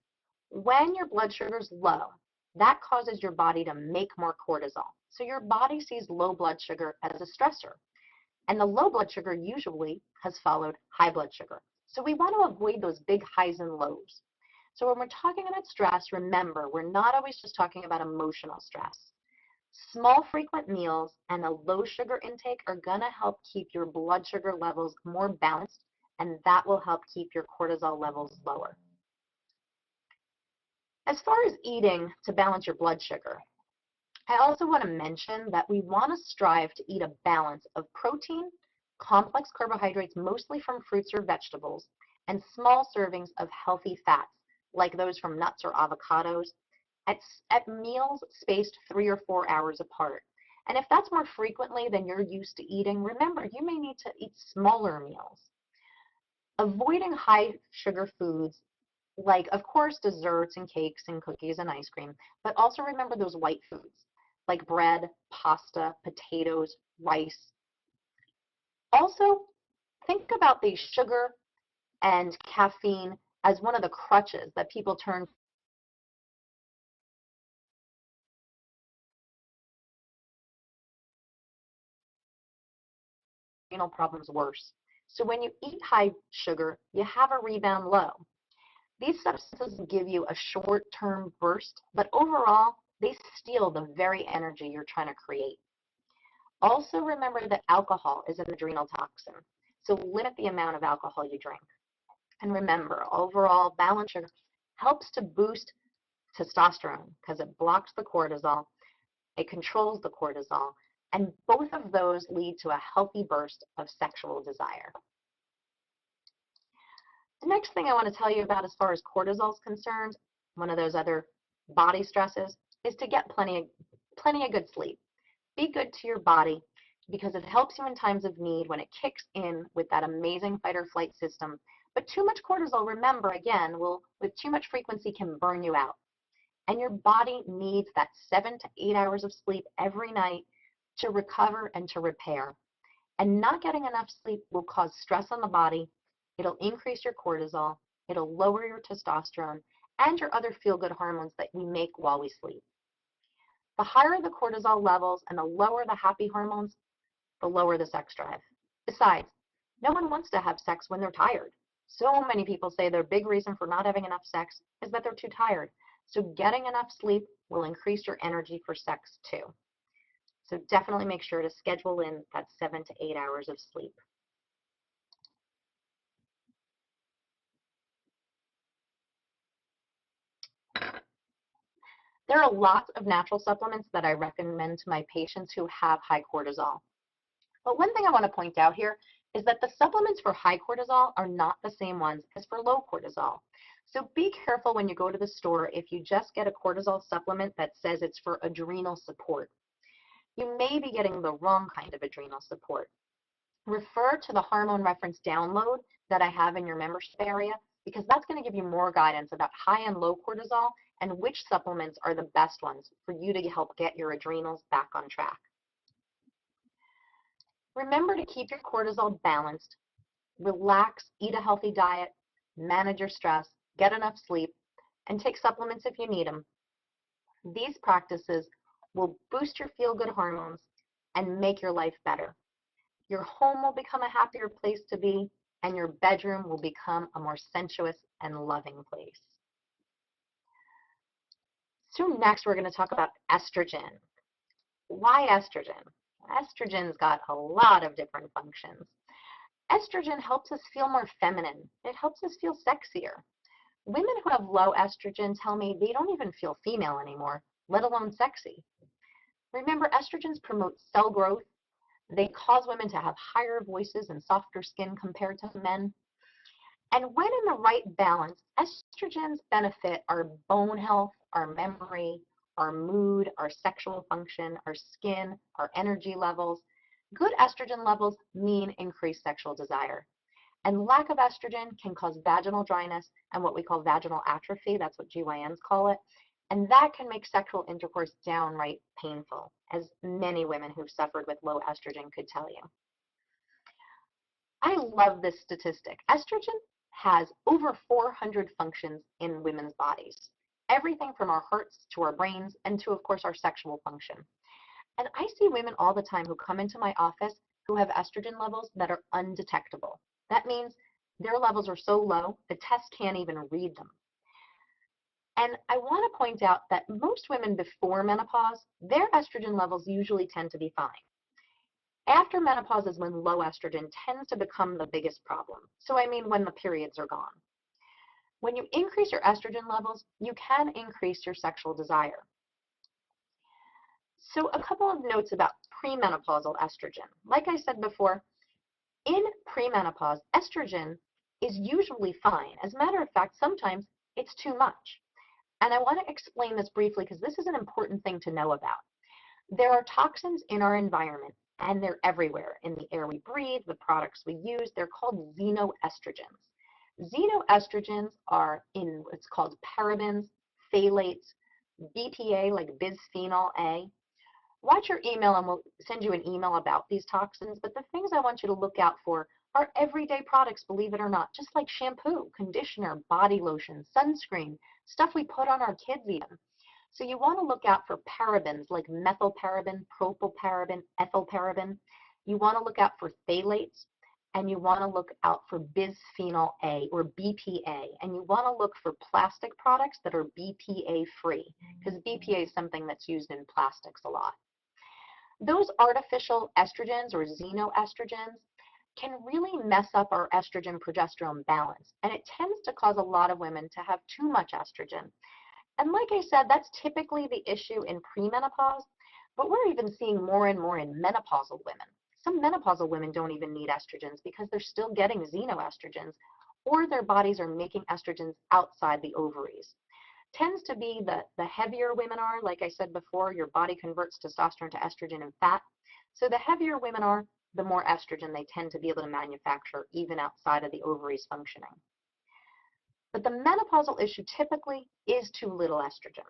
when your blood sugar is low, that causes your body to make more cortisol. So your body sees low blood sugar as a stressor. And the low blood sugar usually has followed high blood sugar. So we want to avoid those big highs and lows. So when we're talking about stress, remember, we're not always just talking about emotional stress. Small frequent meals and a low sugar intake are going to help keep your blood sugar levels more balanced, and that will help keep your cortisol levels lower. As far as eating to balance your blood sugar, I also want to mention that we want to strive to eat a balance of protein, complex carbohydrates, mostly from fruits or vegetables, and small servings of healthy fats, like those from nuts or avocados, at meals spaced 3 or 4 hours apart. And if that's more frequently than you're used to eating, remember, you may need to eat smaller meals. Avoiding high sugar foods, like, of course, desserts and cakes and cookies and ice cream, but also remember those white foods, like bread, pasta, potatoes, rice. Also, think about the sugar and caffeine as one of the crutches that people turn renal problems worse. So when you eat high sugar, you have a rebound low. These substances give you a short-term burst, but overall, they steal the very energy you're trying to create. Also remember that alcohol is an adrenal toxin, so limit the amount of alcohol you drink. And remember, overall, balanced sugar helps to boost testosterone because it blocks the cortisol, it controls the cortisol, and both of those lead to a healthy burst of sexual desire. The next thing I want to tell you about as far as cortisol is concerned, one of those other body stresses, is to get plenty of good sleep. Be good to your body because it helps you in times of need when it kicks in with that amazing fight or flight system. But too much cortisol, remember, again, with too much frequency can burn you out. And your body needs that 7 to 8 hours of sleep every night to recover and to repair. And not getting enough sleep will cause stress on the body. It'll increase your cortisol. It'll lower your testosterone and your other feel-good hormones that we make while we sleep. The higher the cortisol levels and the lower the happy hormones, the lower the sex drive. Besides, no one wants to have sex when they're tired. So many people say their big reason for not having enough sex is that they're too tired. So getting enough sleep will increase your energy for sex too. So definitely make sure to schedule in that 7 to 8 hours of sleep. There are lots of natural supplements that I recommend to my patients who have high cortisol. But one thing I want to point out here is that the supplements for high cortisol are not the same ones as for low cortisol. So be careful when you go to the store if you just get a cortisol supplement that says it's for adrenal support. You may be getting the wrong kind of adrenal support. Refer to the hormone reference download that I have in your membership area because that's going to give you more guidance about high and low cortisol and which supplements are the best ones for you to help get your adrenals back on track. Remember to keep your cortisol balanced, relax, eat a healthy diet, manage your stress, get enough sleep, and take supplements if you need them. These practices will boost your feel-good hormones and make your life better. Your home will become a happier place to be, and your bedroom will become a more sensuous and loving place. So next we're going to talk about estrogen. Why estrogen? Estrogen's got a lot of different functions. Estrogen helps us feel more feminine. It helps us feel sexier. Women who have low estrogen tell me they don't even feel female anymore, let alone sexy. Remember, estrogens promote cell growth. They cause women to have higher voices and softer skin compared to men. And when in the right balance, estrogens benefit our bone health, our memory, our mood, our sexual function, our skin, our energy levels. Good estrogen levels mean increased sexual desire. And lack of estrogen can cause vaginal dryness and what we call vaginal atrophy. That's what GYNs call it. And that can make sexual intercourse downright painful, as many women who've suffered with low estrogen could tell you. I love this statistic. Estrogen has over 400 functions in women's bodies. Everything from our hearts to our brains and to, of course, our sexual function. And I see women all the time who come into my office who have estrogen levels that are undetectable. That means their levels are so low, the test can't even read them. And I want to point out that most women before menopause, their estrogen levels usually tend to be fine. After menopause is when low estrogen tends to become the biggest problem. So I mean when the periods are gone. When you increase your estrogen levels, you can increase your sexual desire. So a couple of notes about premenopausal estrogen. Like I said before, in premenopause, estrogen is usually fine. As a matter of fact, sometimes it's too much. And I want to explain this briefly because this is an important thing to know about. There are toxins in our environment, and they're everywhere. In the air we breathe, the products we use, they're called xenoestrogens. Xenoestrogens are in what's called parabens, phthalates, BPA, like bisphenol A. Watch your email and we'll send you an email about these toxins, but the things I want you to look out for are everyday products, believe it or not, just like shampoo, conditioner, body lotion, sunscreen, stuff we put on our kids even. So you want to look out for parabens like methylparaben, propylparaben, ethylparaben. You want to look out for phthalates, and you want to look out for bisphenol A or BPA, and you want to look for plastic products that are BPA free because BPA is something that's used in plastics a lot. Those artificial estrogens or xenoestrogens can really mess up our estrogen-progesterone balance, and it tends to cause a lot of women to have too much estrogen. And like I said, that's typically the issue in premenopause, but we're even seeing more and more in menopausal women. Some menopausal women don't even need estrogens because they're still getting xenoestrogens, or their bodies are making estrogens outside the ovaries. tends to be the heavier women are. Like I said before, your body converts testosterone to estrogen and fat. So the heavier women are, the more estrogen they tend to be able to manufacture even outside of the ovaries functioning. But the menopausal issue typically is too little estrogen.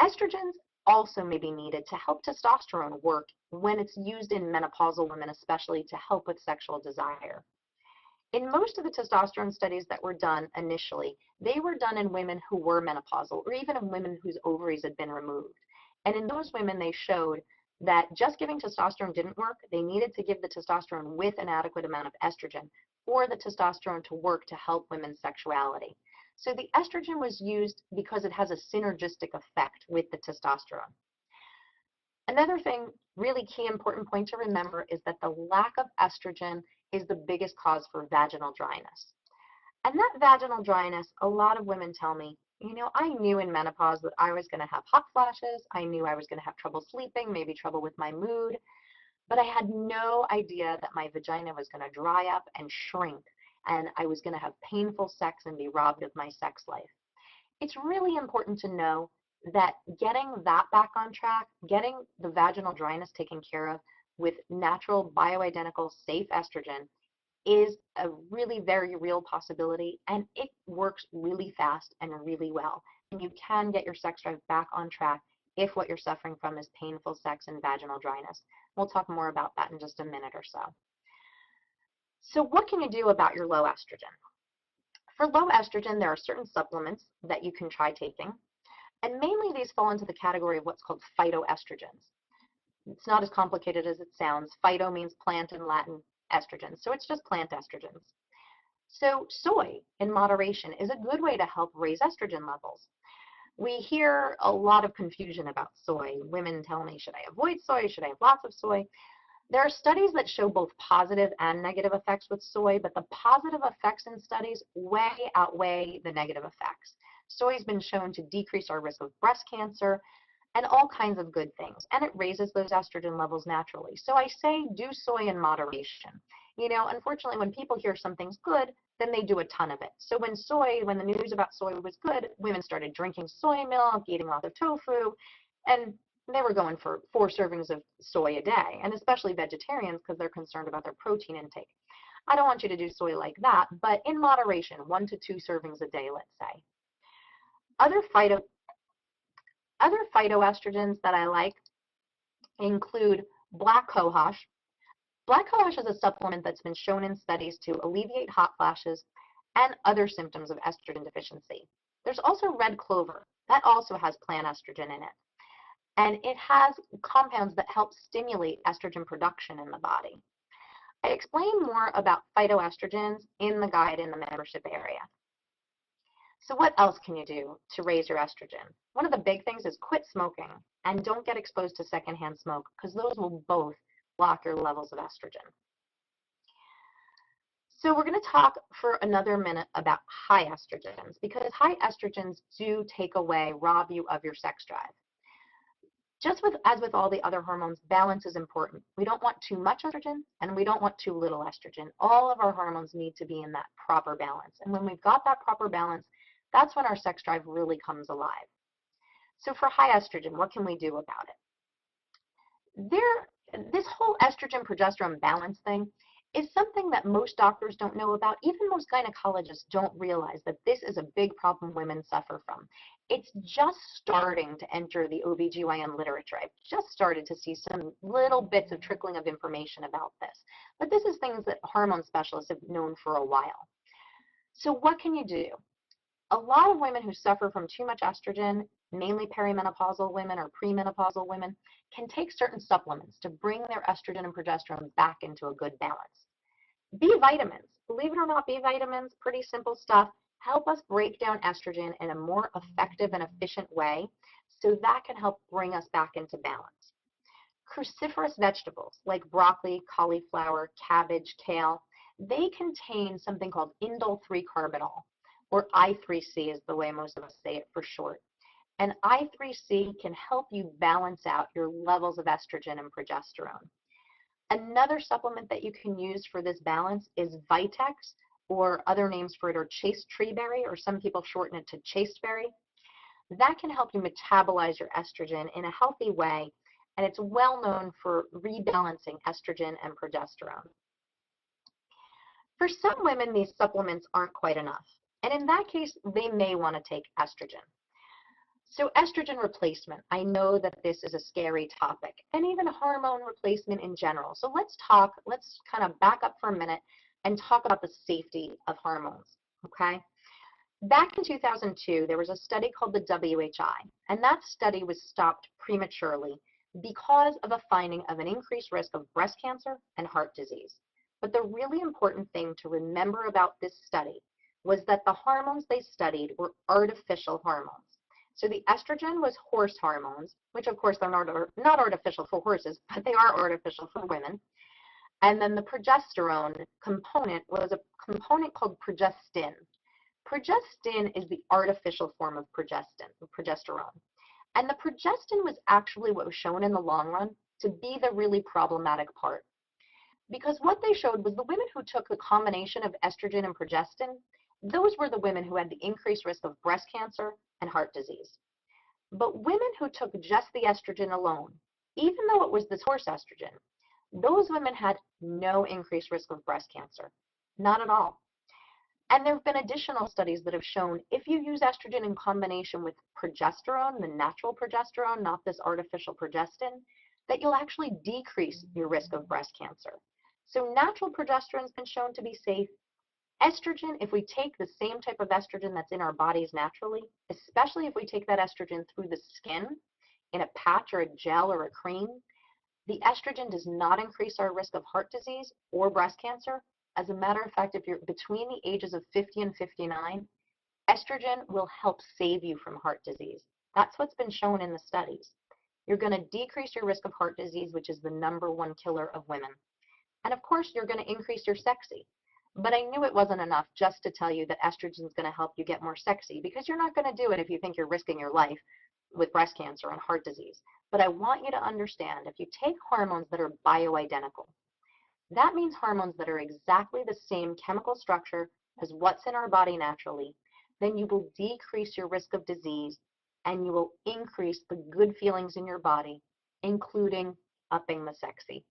Estrogens also may be needed to help testosterone work when it's used in menopausal women, especially to help with sexual desire. In most of the testosterone studies that were done initially, they were done in women who were menopausal or even in women whose ovaries had been removed. And in those women, they showed that just giving testosterone didn't work. They needed to give the testosterone with an adequate amount of estrogen for the testosterone to work to help women's sexuality. So the estrogen was used because it has a synergistic effect with the testosterone. Another thing, really key important point to remember is that the lack of estrogen is the biggest cause for vaginal dryness. And that vaginal dryness, a lot of women tell me, you know, I knew in menopause that I was going to have hot flashes. I knew I was going to have trouble sleeping, maybe trouble with my mood, but I had no idea that my vagina was going to dry up and shrink, and I was going to have painful sex and be robbed of my sex life. It's really important to know that getting that back on track, getting the vaginal dryness taken care of with natural, bioidentical, safe estrogen is a really very real possibility, and it works really fast and really well. And you can get your sex drive back on track if what you're suffering from is painful sex and vaginal dryness. We'll talk more about that in just a minute or so. So what can you do about your low estrogen? For low estrogen, there are certain supplements that you can try taking, and mainly these fall into the category of what's called phytoestrogens. It's not as complicated as it sounds. Phyto means plant in Latin, estrogens, so it's just plant estrogens. So soy in moderation is a good way to help raise estrogen levels. We hear a lot of confusion about soy. Women tell me, should I avoid soy? Should I have lots of soy? There are studies that show both positive and negative effects with soy, but the positive effects in studies way outweigh the negative effects. Soy has been shown to decrease our risk of breast cancer and all kinds of good things, and it raises those estrogen levels naturally. So I say do soy in moderation. You know, unfortunately, when people hear something's good, then they do a ton of it. So when the news about soy was good, women started drinking soy milk, eating lots of tofu, and they were going for 4 servings of soy a day, and especially vegetarians because they're concerned about their protein intake. I don't want you to do soy like that, but in moderation, 1 to 2 servings a day, let's say. Other phytoestrogens that I like include black cohosh. Black cohosh is a supplement that's been shown in studies to alleviate hot flashes and other symptoms of estrogen deficiency. There's also red clover. That also has plant estrogen in it. And it has compounds that help stimulate estrogen production in the body. I explain more about phytoestrogens in the guide in the membership area. So what else can you do to raise your estrogen? One of the big things is quit smoking and don't get exposed to secondhand smoke because those will both block your levels of estrogen. So we're going to talk for another minute about high estrogens because high estrogens do rob you of your sex drive. As with all the other hormones, balance is important. We don't want too much estrogen and we don't want too little estrogen. All of our hormones need to be in that proper balance. And when we've got that proper balance, that's when our sex drive really comes alive. So for high estrogen, what can we do about it? This whole estrogen progesterone balance thing is something that most doctors don't know about. Even most gynecologists don't realize that this is a big problem women suffer from. It's just starting to enter the OBGYN literature. I've just started to see some little bits of trickling of information about this. But this is things that hormone specialists have known for a while. So what can you do? A lot of women who suffer from too much estrogen, mainly perimenopausal women or premenopausal women, can take certain supplements to bring their estrogen and progesterone back into a good balance. B vitamins, believe it or not, B vitamins, pretty simple stuff, help us break down estrogen in a more effective and efficient way, so that can help bring us back into balance. Cruciferous vegetables like broccoli, cauliflower, cabbage, kale, they contain something called indole 3-carbinol, or I3C is the way most of us say it for short. And I3C can help you balance out your levels of estrogen and progesterone. Another supplement that you can use for this balance is Vitex or other names for it are chaste treeberry, or some people shorten it to chasteberry. That can help you metabolize your estrogen in a healthy way, and it's well known for rebalancing estrogen and progesterone. For some women, these supplements aren't quite enough, and in that case, they may want to take estrogen. So estrogen replacement, I know that this is a scary topic, and even hormone replacement in general. So let's kind of back up for a minute and talk about the safety of hormones, okay? Back in 2002, there was a study called the WHI, and that study was stopped prematurely because of a finding of an increased risk of breast cancer and heart disease. But the really important thing to remember about this study was that the hormones they studied were artificial hormones. So the estrogen was horse hormones, which of course they're not artificial for horses, but they are artificial for women. And then the progesterone component was a component called progestin. Progestin is the artificial form of progesterone. And the progestin was actually what was shown in the long run to be the really problematic part. Because what they showed was the women who took the combination of estrogen and progestin, those were the women who had the increased risk of breast cancer and heart disease. But women who took just the estrogen alone, even though it was this horse estrogen, those women had no increased risk of breast cancer, not at all. And there have been additional studies that have shown if you use estrogen in combination with progesterone, the natural progesterone, not this artificial progestin, that you'll actually decrease your risk of breast cancer. So natural progesterone has been shown to be safe. Estrogen, if we take the same type of estrogen that's in our bodies naturally, especially if we take that estrogen through the skin in a patch or a gel or a cream, the estrogen does not increase our risk of heart disease or breast cancer. As a matter of fact, if you're between the ages of 50 and 59, estrogen will help save you from heart disease. That's what's been shown in the studies. You're going to decrease your risk of heart disease, which is the #1 killer of women. And of course, you're going to increase your sexy. But I knew it wasn't enough just to tell you that estrogen is going to help you get more sexy, because you're not going to do it if you think you're risking your life with breast cancer and heart disease. But I want you to understand, if you take hormones that are bioidentical, that means hormones that are exactly the same chemical structure as what's in our body naturally, then you will decrease your risk of disease and you will increase the good feelings in your body, including upping the sexy.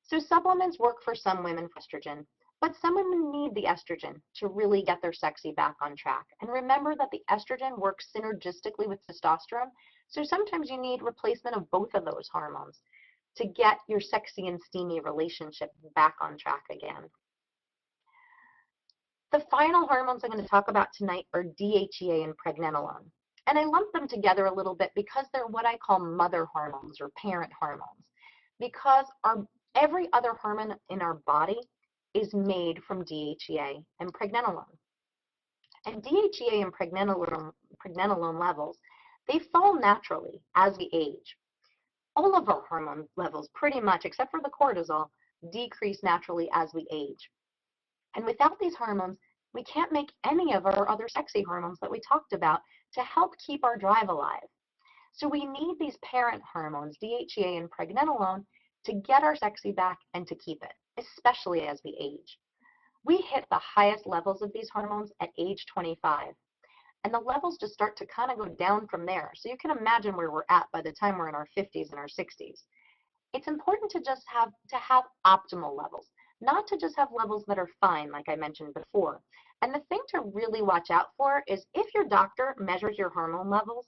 So supplements work for some women for estrogen, but some women need the estrogen to really get their sexy back on track. And remember that the estrogen works synergistically with testosterone, so sometimes you need replacement of both of those hormones to get your sexy and steamy relationship back on track again. The final hormones I'm going to talk about tonight are DHEA and pregnenolone. And I lump them together a little bit because they're what I call mother hormones or parent hormones. Because every other hormone in our body is made from DHEA and pregnenolone. And DHEA and pregnenolone levels, they fall naturally as we age. All of our hormone levels, pretty much, except for the cortisol, decrease naturally as we age. And without these hormones, we can't make any of our other sexy hormones that we talked about to help keep our drive alive. So we need these parent hormones, DHEA and pregnenolone, to get our sexy back and to keep it, especially as we age. We hit the highest levels of these hormones at age 25. And the levels just start to kind of go down from there. So you can imagine where we're at by the time we're in our 50s and our 60s. It's important to just have optimal levels, not to just have levels that are fine, like I mentioned before. And the thing to really watch out for is if your doctor measures your hormone levels,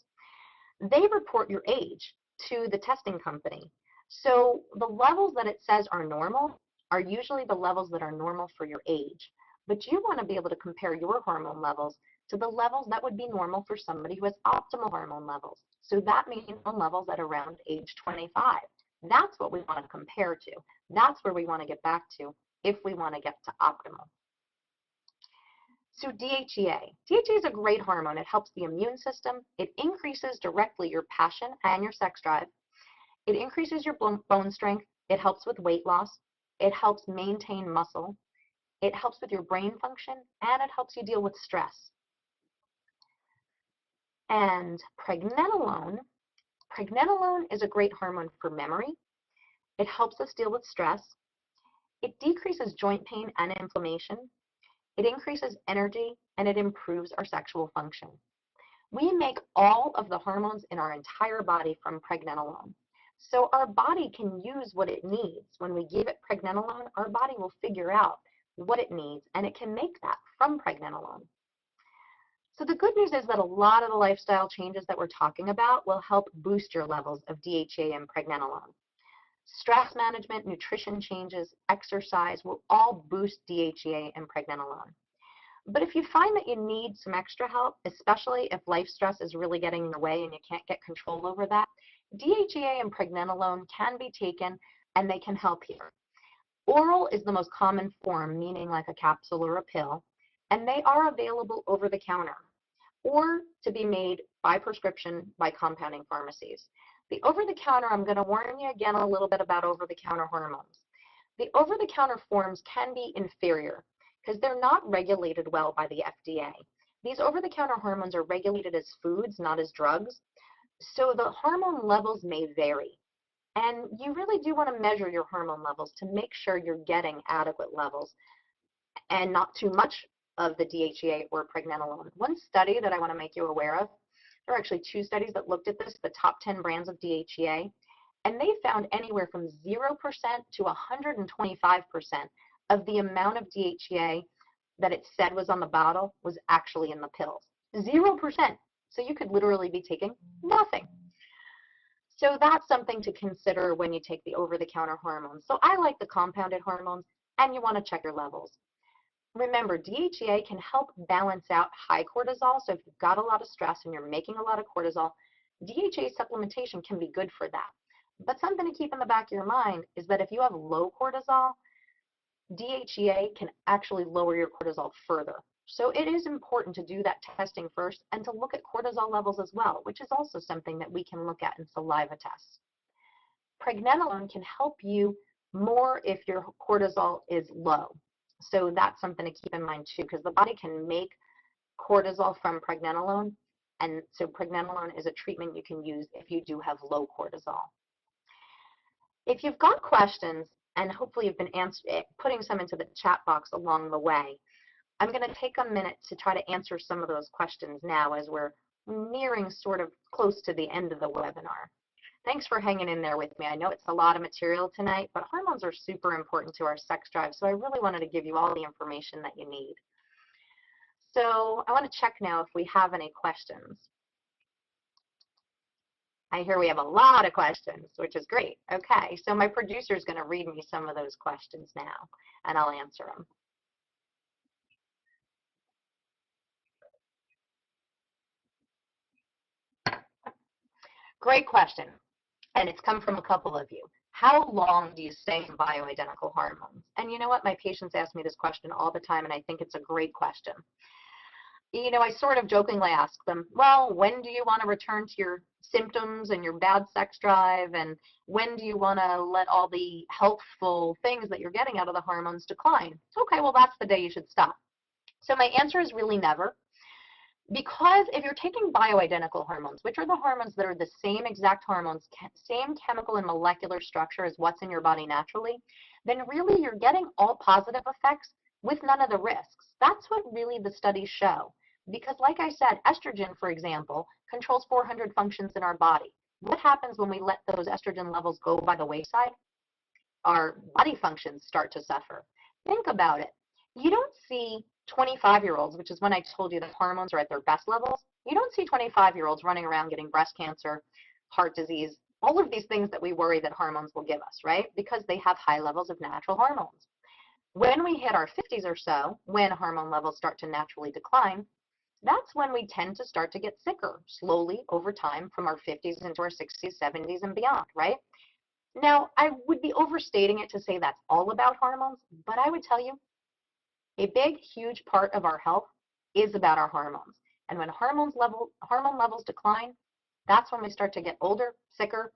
they report your age to the testing company. So the levels that it says are normal are usually the levels that are normal for your age. But you want to be able to compare your hormone levels to the levels that would be normal for somebody who has optimal hormone levels. So that means levels at around age 25. That's what we want to compare to. That's where we want to get back to if we want to get to optimal. So DHEA. DHEA is a great hormone. It helps the immune system. It increases directly your passion and your sex drive. It increases your bone strength. It helps with weight loss. It helps maintain muscle. It helps with your brain function, and it helps you deal with stress. And pregnenolone is a great hormone for memory. It helps us deal with stress. It decreases joint pain and inflammation. It increases energy, and it improves our sexual function. We make all of the hormones in our entire body from pregnenolone. So our body can use what it needs. When we give it pregnenolone, our body will figure out what it needs, and it can make that from pregnenolone. So the good news is that a lot of the lifestyle changes that we're talking about will help boost your levels of DHEA and pregnenolone. Stress management, nutrition changes, exercise will all boost DHEA and pregnenolone. But if you find that you need some extra help, especially if life stress is really getting in the way and you can't get control over that, DHEA and pregnenolone can be taken and they can help here. Oral is the most common form, meaning like a capsule or a pill, and they are available over the counter or to be made by prescription by compounding pharmacies. The over-the-counter, I'm going to warn you again a little bit about over-the-counter hormones. The over-the-counter forms can be inferior because they're not regulated well by the FDA. These over-the-counter hormones are regulated as foods, not as drugs, so the hormone levels may vary. And you really do want to measure your hormone levels to make sure you're getting adequate levels and not too much of the DHEA or pregnenolone. One study that I want to make you aware of, there are actually 2 studies that looked at this, the top 10 brands of DHEA, and they found anywhere from 0% to 125% of the amount of DHEA that it said was on the bottle was actually in the pills. 0%. So you could literally be taking nothing. So that's something to consider when you take the over-the-counter hormones. So I like the compounded hormones, and you want to check your levels. Remember, DHEA can help balance out high cortisol. So if you've got a lot of stress and you're making a lot of cortisol, DHEA supplementation can be good for that. But something to keep in the back of your mind is that if you have low cortisol, DHEA can actually lower your cortisol further. So it is important to do that testing first and to look at cortisol levels as well, which is also something that we can look at in saliva tests. Pregnenolone can help you more if your cortisol is low. So that's something to keep in mind too, because the body can make cortisol from pregnenolone, and so pregnenolone is a treatment you can use if you do have low cortisol. If you've got questions, and hopefully you've been putting some into the chat box along the way, I'm going to take a minute to try to answer some of those questions now as we're nearing sort of close to the end of the webinar. Thanks for hanging in there with me. I know it's a lot of material tonight, but hormones are super important to our sex drive, so I really wanted to give you all the information that you need. So I want to check now if we have any questions. I hear we have a lot of questions, which is great. Okay, so my producer is going to read me some of those questions now, and I'll answer them. Great question, and it's come from a couple of you. How long do you stay in bioidentical hormones? And you know what? My patients ask me this question all the time, and I think it's a great question. You know, I sort of jokingly ask them, well, when do you want to return to your symptoms and your bad sex drive, and when do you want to let all the healthful things that you're getting out of the hormones decline? Okay, well, that's the day you should stop. So my answer is really never. Because if you're taking bioidentical hormones, which are the hormones that are the same exact hormones, same chemical and molecular structure as what's in your body naturally, then really you're getting all positive effects with none of the risks. That's what really the studies show. Because like I said, estrogen, for example, controls 400 functions in our body. What happens when we let those estrogen levels go by the wayside? Our body functions start to suffer. Think about it. You don't see 25-year-olds, which is when I told you that hormones are at their best levels. You don't see 25-year-olds running around getting breast cancer, heart disease, all of these things that we worry that hormones will give us, right? Because they have high levels of natural hormones. When we hit our 50s or so, when hormone levels start to naturally decline, that's when we tend to start to get sicker slowly over time from our 50s into our 60s, 70s, and beyond, right? Now, I would be overstating it to say that's all about hormones, but I would tell you a big, huge part of our health is about our hormones. And when hormone levels decline, that's when we start to get older, sicker,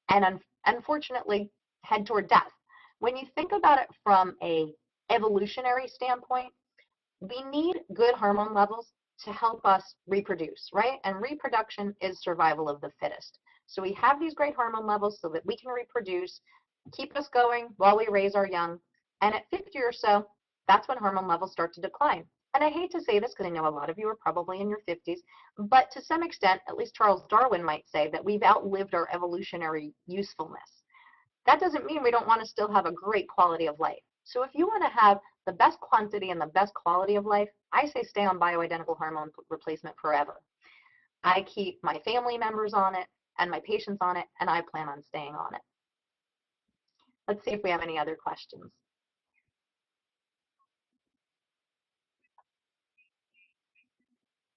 and unfortunately head toward death. When you think about it from a evolutionary standpoint, we need good hormone levels to help us reproduce, right? And reproduction is survival of the fittest. So we have these great hormone levels so that we can reproduce, keep us going while we raise our young, And at 50 or so, that's when hormone levels start to decline. And I hate to say this because I know a lot of you are probably in your 50s, but to some extent, at least Charles Darwin might say that we've outlived our evolutionary usefulness. That doesn't mean we don't want to still have a great quality of life. So if you want to have the best quantity and the best quality of life, I say stay on bioidentical hormone replacement forever. I keep my family members on it and my patients on it, and I plan on staying on it. Let's see if we have any other questions.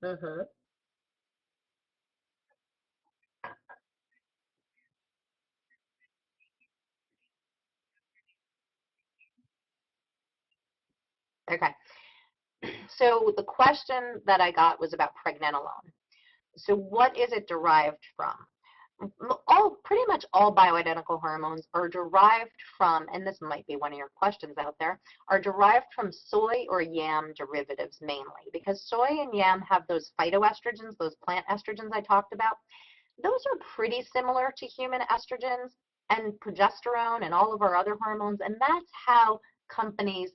Mm-hmm. Okay. So the question that I got was about pregnenolone. So what is it derived from? Pretty much all bioidentical hormones are derived from, and this might be one of your questions out there, are derived from soy or yam derivatives mainly, because soy and yam have those phytoestrogens, those plant estrogens I talked about. Those are pretty similar to human estrogens and progesterone and all of our other hormones, and that's how companies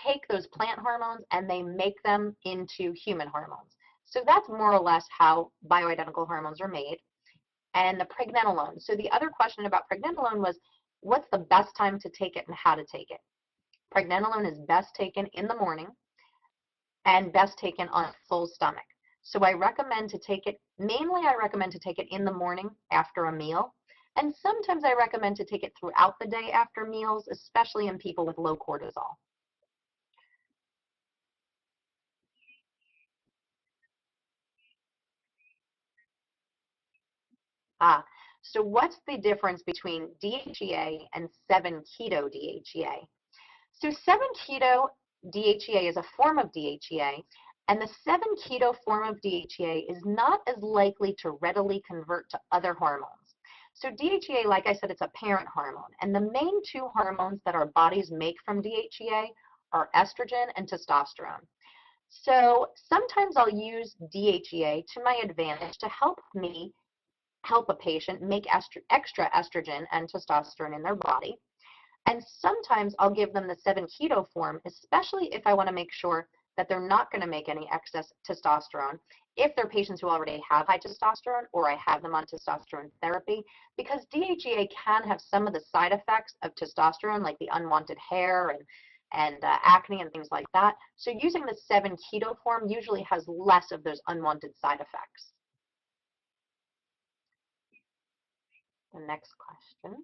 take those plant hormones and they make them into human hormones. So that's more or less how bioidentical hormones are made. And the pregnenolone. So the other question about pregnenolone was, what's the best time to take it and how to take it? Pregnenolone is best taken in the morning and best taken on a full stomach. So I recommend to take it, mainly I recommend to take it in the morning after a meal. And sometimes I recommend to take it throughout the day after meals, especially in people with low cortisol. Ah, so what's the difference between DHEA and 7-keto DHEA? So 7-keto DHEA is a form of DHEA, and the 7-keto form of DHEA is not as likely to readily convert to other hormones. So DHEA, like I said, it's a parent hormone, and the main two hormones that our bodies make from DHEA are estrogen and testosterone. So sometimes I'll use DHEA to my advantage to help a patient make extra estrogen and testosterone in their body. And sometimes I'll give them the 7-keto form, especially if I want to make sure that they're not going to make any excess testosterone if they're patients who already have high testosterone or I have them on testosterone therapy, because DHEA can have some of the side effects of testosterone, like the unwanted hair and acne and things like that. So using the 7-keto form usually has less of those unwanted side effects. The next question.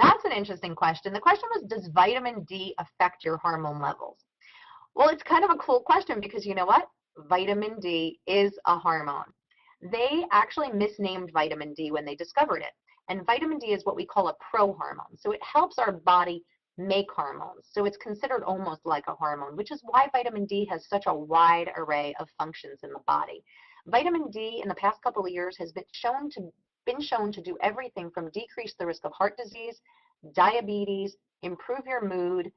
That's an interesting question. The question was, does vitamin D affect your hormone levels? Well, it's kind of a cool question because you know what? Vitamin D is a hormone. They actually misnamed vitamin D when they discovered it. And vitamin D is what we call a prohormone. So it helps our body make hormones. So it's considered almost like a hormone, which is why vitamin D has such a wide array of functions in the body. Vitamin D in the past couple of years has been shown to do everything from decrease the risk of heart disease, diabetes, improve your mood.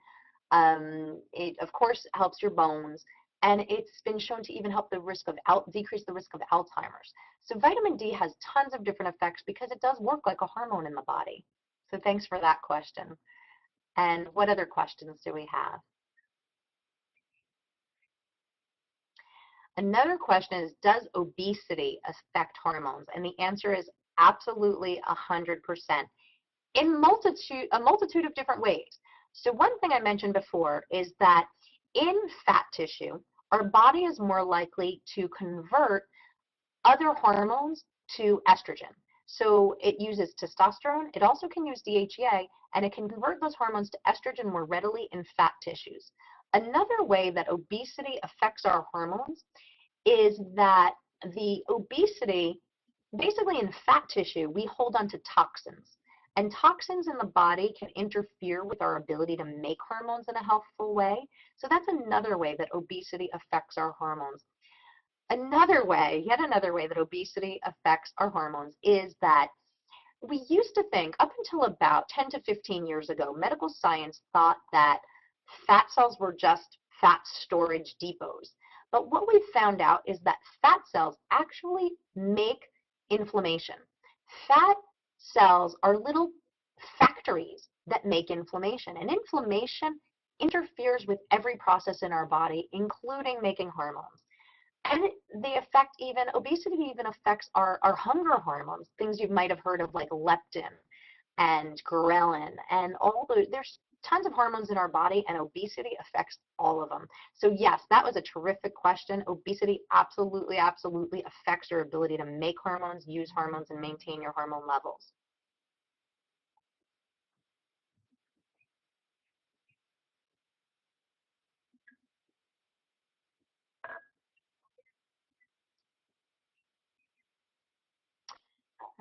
It of course helps your bones, and it's been shown to even help decrease the risk of Alzheimer's. So vitamin D has tons of different effects because it does work like a hormone in the body. So thanks for that question. And what other questions do we have? Another question is, does obesity affect hormones? And the answer is absolutely 100%. In a multitude of different ways. So one thing I mentioned before is that in fat tissue, our body is more likely to convert other hormones to estrogen. So it uses testosterone, it also can use DHEA, and it can convert those hormones to estrogen more readily in fat tissues. Another way that obesity affects our hormones is that the obesity, basically in fat tissue, we hold on to toxins. And toxins in the body can interfere with our ability to make hormones in a healthful way. So that's another way that obesity affects our hormones. Yet another way that obesity affects our hormones is that we used to think, up until about 10 to 15 years ago, medical science thought that fat cells were just fat storage depots. But what we found out is that fat cells actually make inflammation. Fat cells are little factories that make inflammation. And inflammation interferes with every process in our body, including making hormones. And they affect even, obesity even affects our hunger hormones, things you might have heard of like leptin and ghrelin and all those. There's tons of hormones in our body, and obesity affects all of them. So yes, that was a terrific question. Obesity absolutely, absolutely affects your ability to make hormones, use hormones, and maintain your hormone levels.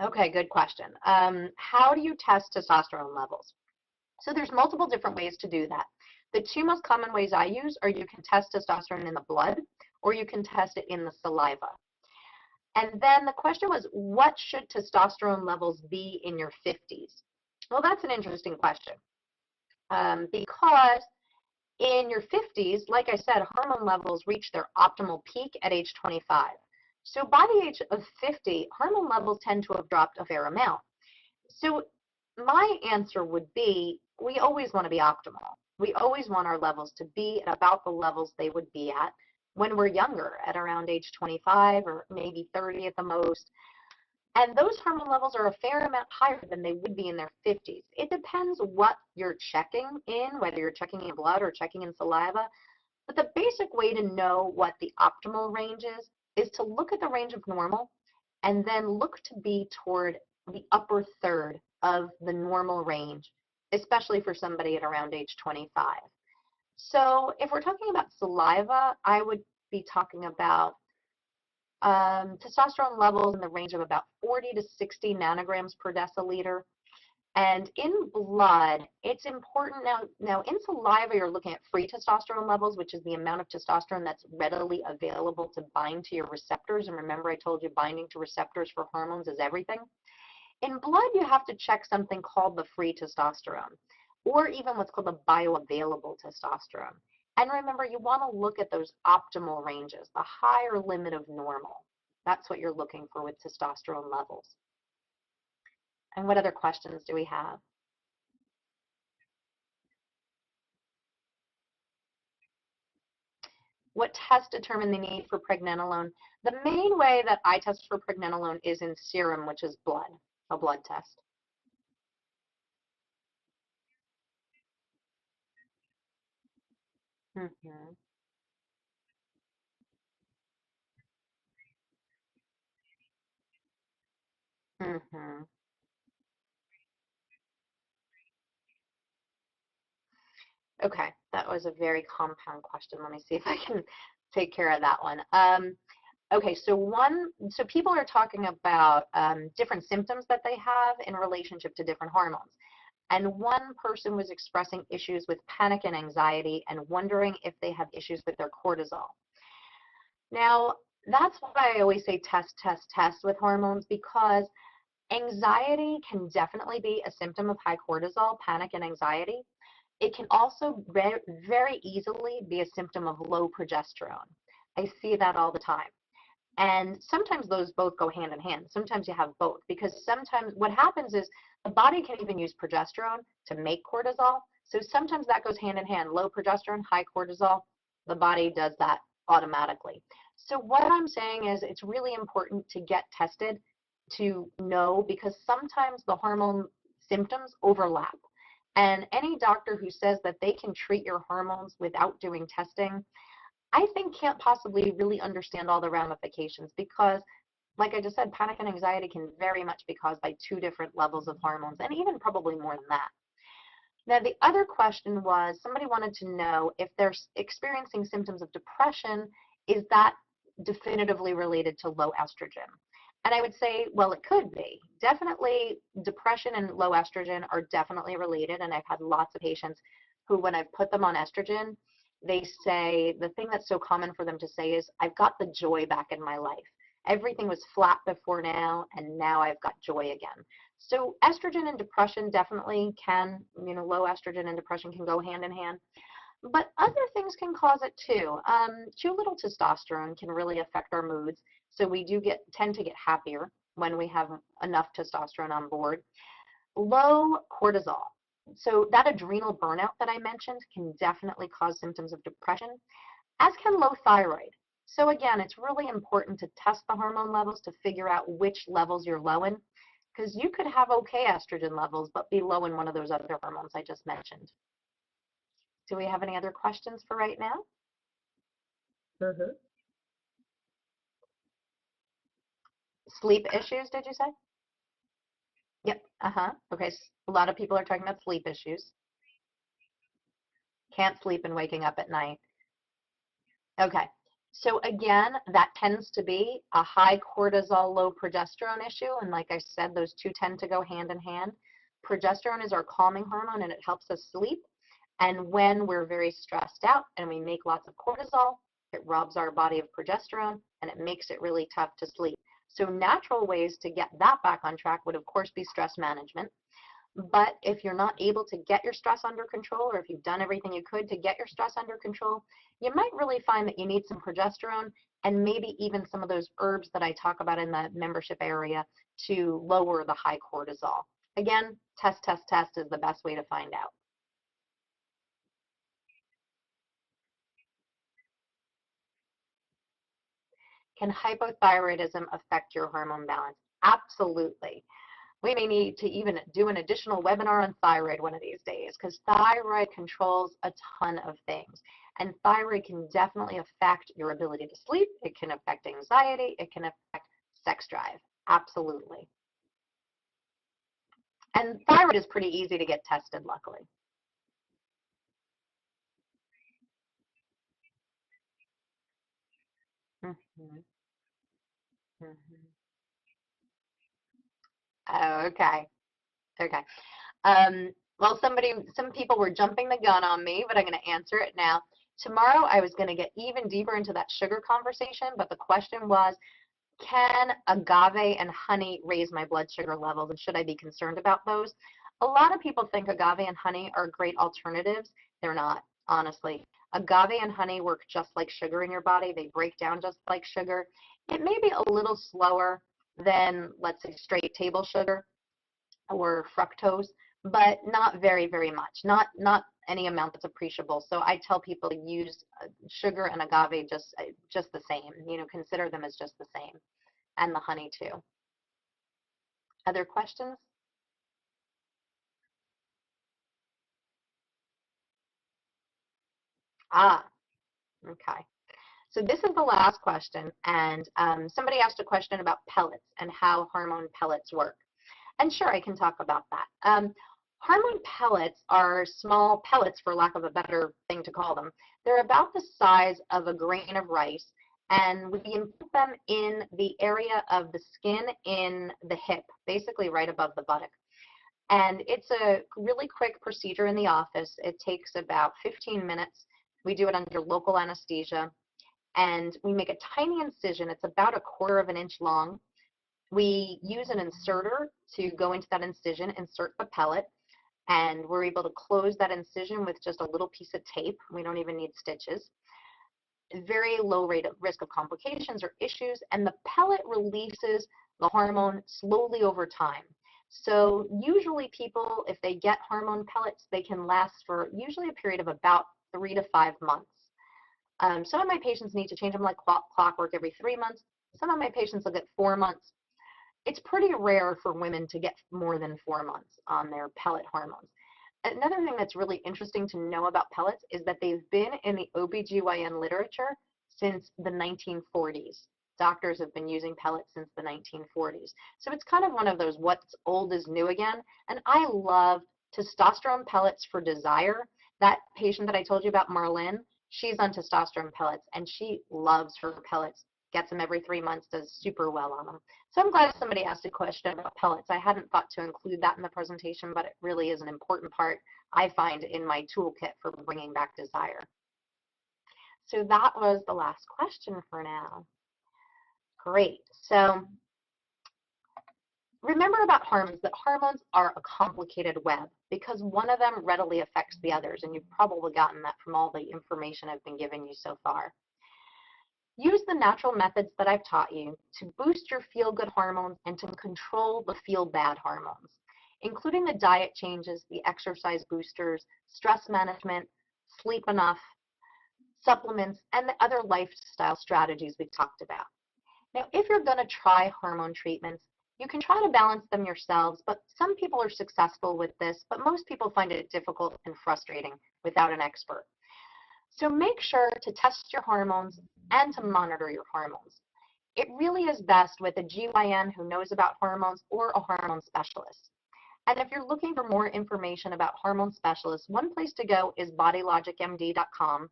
Okay, good question. How do you test testosterone levels? So there's multiple different ways to do that. The two most common ways I use are you can test testosterone in the blood or you can test it in the saliva. And then the question was, what should testosterone levels be in your 50s? Well, that's an interesting question because in your 50s, like I said, hormone levels reach their optimal peak at age 25. So by the age of 50, hormone levels tend to have dropped a fair amount. So my answer would be, we always want to be optimal. We always want our levels to be at about the levels they would be at when we're younger, at around age 25 or maybe 30 at the most. And those hormone levels are a fair amount higher than they would be in their 50s. It depends what you're checking in, whether you're checking in blood or checking in saliva. But the basic way to know what the optimal range is to look at the range of normal and then look to be toward the upper third of the normal range, especially for somebody at around age 25. So if we're talking about saliva, I would be talking about testosterone levels in the range of about 40 to 60 nanograms per deciliter. And in blood, it's important now in saliva, you're looking at free testosterone levels, which is the amount of testosterone that's readily available to bind to your receptors. And remember, I told you binding to receptors for hormones is everything. In blood, you have to check something called the free testosterone, or even what's called the bioavailable testosterone. And remember, you want to look at those optimal ranges, the higher limit of normal. That's what you're looking for with testosterone levels. And what other questions do we have? What tests determine the need for pregnenolone? The main way that I test for pregnenolone is in serum, which is blood, a blood test. Mm-hmm. Mm-hmm. Okay, that was a very compound question. Let me see if I can take care of that one. Okay, so people are talking about different symptoms that they have in relationship to different hormones. And one person was expressing issues with panic and anxiety and wondering if they have issues with their cortisol. Now, that's why I always say test, test, test with hormones, because anxiety can definitely be a symptom of high cortisol, panic and anxiety. It can also very easily be a symptom of low progesterone. I see that all the time. And sometimes those both go hand in hand. Sometimes you have both, because sometimes what happens is the body can even use progesterone to make cortisol. So sometimes that goes hand in hand. Low progesterone, high cortisol, the body does that automatically. So what I'm saying is it's really important to get tested to know, because sometimes the hormone symptoms overlap. And any doctor who says that they can treat your hormones without doing testing, I think can't possibly really understand all the ramifications, because, like I just said, panic and anxiety can very much be caused by two different levels of hormones, and even probably more than that. Now, the other question was, somebody wanted to know if they're experiencing symptoms of depression, is that definitively related to low estrogen? And I would say, well, it could be. Definitely, depression and low estrogen are definitely related, and I've had lots of patients who, when I've put them on estrogen, they say the thing that's so common for them to say is, I've got the joy back in my life. Everything was flat before now, and now I've got joy again. So estrogen and depression definitely can, low estrogen and depression can go hand in hand. But other things can cause it too. Too little testosterone can really affect our moods. So we do tend to get happier when we have enough testosterone on board. Low cortisol. So that adrenal burnout that I mentioned can definitely cause symptoms of depression, as can low thyroid. So again, it's really important to test the hormone levels to figure out which levels you're low in, because you could have okay estrogen levels, but be low in one of those other hormones I just mentioned. Do we have any other questions for right now? Mm-hmm. Sleep issues, did you say? Yep. Okay. A lot of people are talking about sleep issues. Can't sleep and waking up at night. Okay. So again, that tends to be a high cortisol, low progesterone issue. And like I said, those two tend to go hand in hand. Progesterone is our calming hormone and it helps us sleep. And when we're very stressed out and we make lots of cortisol, it robs our body of progesterone and it makes it really tough to sleep. So natural ways to get that back on track would of course be stress management. But if you're not able to get your stress under control, or if you've done everything you could to get your stress under control, you might really find that you need some progesterone and maybe even some of those herbs that I talk about in the membership area to lower the high cortisol. Again, test, test, test is the best way to find out. Can hypothyroidism affect your hormone balance? Absolutely. We may need to even do an additional webinar on thyroid one of these days, because thyroid controls a ton of things. And thyroid can definitely affect your ability to sleep. It can affect anxiety. It can affect sex drive. Absolutely. And thyroid is pretty easy to get tested, luckily. Mhm, mhm. Oh, okay. Okay. Well, some people were jumping the gun on me, but I'm going to answer it now. Tomorrow, I was going to get even deeper into that sugar conversation, but the question was, can agave and honey raise my blood sugar levels, and should I be concerned about those? A lot of people think agave and honey are great alternatives. They're not, honestly. Agave and honey work just like sugar in your body. They break down just like sugar. It may be a little slower than, let's say, straight table sugar or fructose, but not very, very much. Not any amount that's appreciable. So I tell people to use sugar and agave just the same. You know, consider them as just the same, and the honey too. Other questions? Ah, okay. So this is the last question, and somebody asked a question about pellets and how hormone pellets work. And sure, I can talk about that. Hormone pellets are small pellets, for lack of a better thing to call them. They're about the size of a grain of rice, and we can put them in the area of the skin in the hip, basically right above the buttock. And it's a really quick procedure in the office. It takes about 15 minutes. We do it under local anesthesia, and we make a tiny incision. It's about a quarter of an inch long. We use an inserter to go into that incision, insert the pellet, and we're able to close that incision with just a little piece of tape. We don't even need stitches. Very low rate of risk of complications or issues, and the pellet releases the hormone slowly over time. So usually people, if they get hormone pellets, they can last for usually a period of about 3 to 5 months. Some of my patients need to change them like clockwork every 3 months. Some of my patients will get 4 months. It's pretty rare for women to get more than 4 months on their pellet hormones. Another thing that's really interesting to know about pellets is that they've been in the OBGYN literature since the 1940s. Doctors have been using pellets since the 1940s. So it's kind of one of those what's old is new again. And I love testosterone pellets for desire. That patient that I told you about, Marlene, she's on testosterone pellets and she loves her pellets, gets them every 3 months, does super well on them. So I'm glad somebody asked a question about pellets. I hadn't thought to include that in the presentation, but it really is an important part, I find, in my toolkit for bringing back desire. So that was the last question for now. Great. So remember about hormones, that hormones are a complicated web because one of them readily affects the others, and you've probably gotten that from all the information I've been giving you so far. Use the natural methods that I've taught you to boost your feel-good hormones and to control the feel-bad hormones. including the diet changes, the exercise boosters, stress management, sleep enough, supplements, and the other lifestyle strategies we talked about. Now, if you're going to try hormone treatments, you can try to balance them yourselves, but some people are successful with this, but most people find it difficult and frustrating without an expert. So make sure to test your hormones and to monitor your hormones. It really is best with a GYN who knows about hormones or a hormone specialist. And if you're looking for more information about hormone specialists, one place to go is bodylogicmd.com.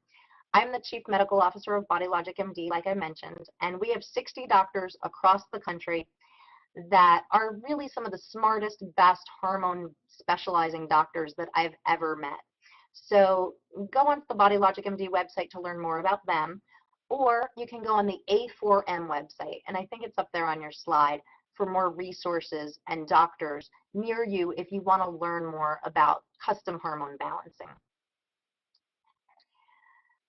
I'm the Chief Medical Officer of Bodylogic MD, like I mentioned, and we have 60 doctors across the country that are really some of the smartest, best hormone specializing doctors that I've ever met. So go on the Bodylogic MD website to learn more about them, or you can go on the A4M website, and I think it's up there on your slide for more resources and doctors near you if you want to learn more about custom hormone balancing.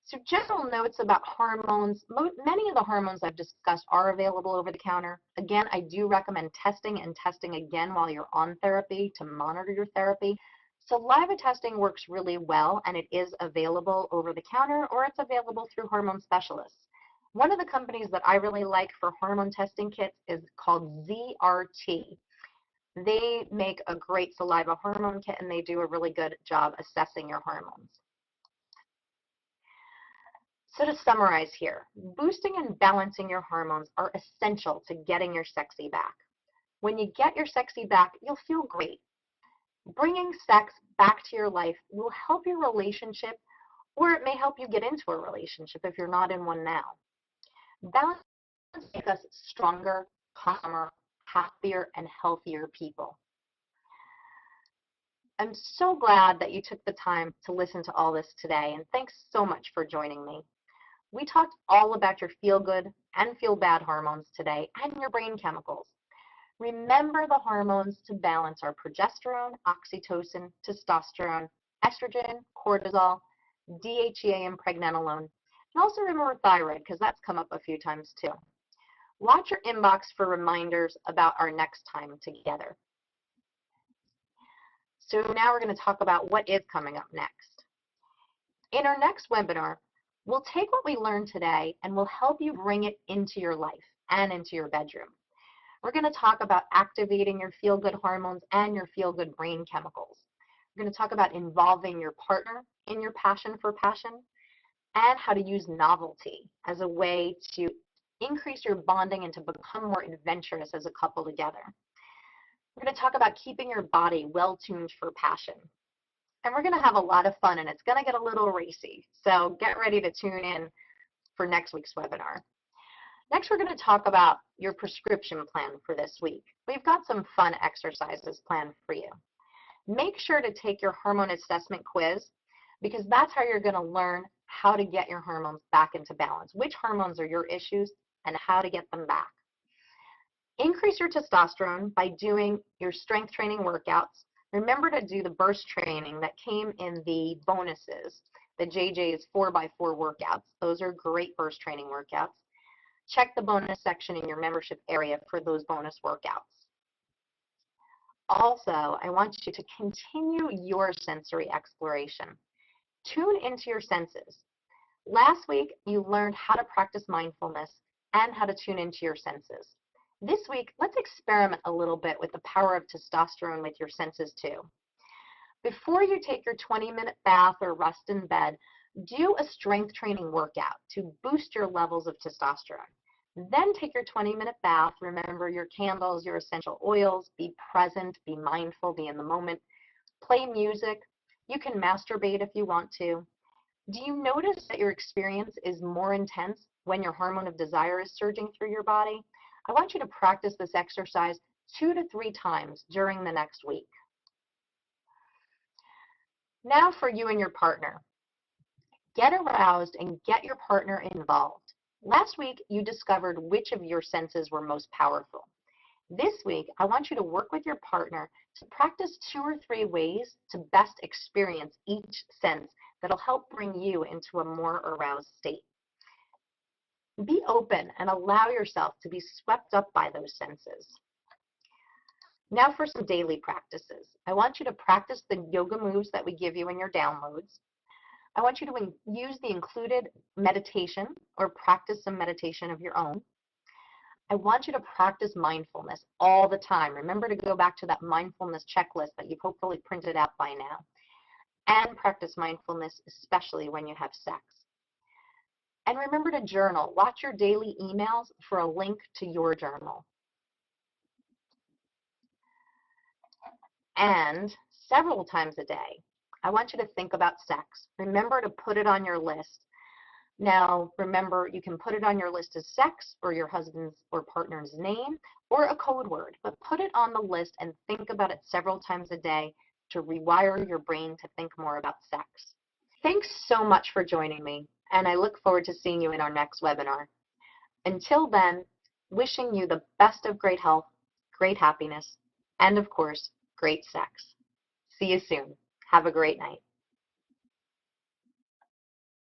So general notes about hormones. Many of the hormones I've discussed are available over the counter. Again, I do recommend testing and testing again while you're on therapy to monitor your therapy. Saliva testing works really well, and it is available over the counter, or it's available through hormone specialists. One of the companies that I really like for hormone testing kits is called ZRT. They make a great saliva hormone kit, and they do a really good job assessing your hormones. So to summarize here, boosting and balancing your hormones are essential to getting your sexy back. When you get your sexy back, you'll feel great. Bringing sex back to your life will help your relationship, or it may help you get into a relationship if you're not in one now. Balance makes us stronger, calmer, happier, and healthier people. I'm so glad that you took the time to listen to all this today, and thanks so much for joining me. We talked all about your feel-good and feel-bad hormones today and your brain chemicals. Remember the hormones to balance our progesterone, oxytocin, testosterone, estrogen, cortisol, DHEA, and pregnenolone. And also remember thyroid, because that's come up a few times too. Watch your inbox for reminders about our next time together. So now we're going to talk about what is coming up next. In our next webinar, we'll take what we learned today and we'll help you bring it into your life and into your bedroom. We're going to talk about activating your feel-good hormones and your feel-good brain chemicals. We're going to talk about involving your partner in your passion for passion and how to use novelty as a way to increase your bonding and to become more adventurous as a couple together. We're going to talk about keeping your body well-tuned for passion. And we're going to have a lot of fun, and it's going to get a little racy. So get ready to tune in for next week's webinar. Next, we're going to talk about your prescription plan for this week. We've got some fun exercises planned for you. Make sure to take your hormone assessment quiz, because that's how you're going to learn how to get your hormones back into balance, which hormones are your issues, and how to get them back. Increase your testosterone by doing your strength training workouts. Remember to do the burst training that came in the bonuses, the JJ's 4x4 workouts. Those are great burst training workouts. Check the bonus section in your membership area for those bonus workouts. Also, I want you to continue your sensory exploration. Tune into your senses. Last week, you learned how to practice mindfulness and how to tune into your senses. This week, let's experiment a little bit with the power of testosterone with your senses too. Before you take your 20-minute bath or rest in bed, do a strength training workout to boost your levels of testosterone. Then take your 20-minute bath. Remember your candles, your essential oils. Be present, be mindful, be in the moment. Play music. You can masturbate if you want to. Do you notice that your experience is more intense when your hormone of desire is surging through your body? I want you to practice this exercise 2 to 3 times during the next week. Now for you and your partner. Get aroused and get your partner involved. Last week, you discovered which of your senses were most powerful. This week, I want you to work with your partner to practice 2 or 3 ways to best experience each sense that'll help bring you into a more aroused state. Be open and allow yourself to be swept up by those senses. Now for some daily practices. I want you to practice the yoga moves that we give you in your downloads. I want you to use the included meditation or practice some meditation of your own. I want you to practice mindfulness all the time. Remember to go back to that mindfulness checklist that you've hopefully printed out by now. And practice mindfulness, especially when you have sex. And remember to journal. Watch your daily emails for a link to your journal. And several times a day, I want you to think about sex. Remember to put it on your list. Now, remember, you can put it on your list as sex or your husband's or partner's name or a code word, but put it on the list and think about it several times a day to rewire your brain to think more about sex. Thanks so much for joining me, and I look forward to seeing you in our next webinar. Until then, wishing you the best of great health, great happiness, and of course, great sex. See you soon. Have a great night.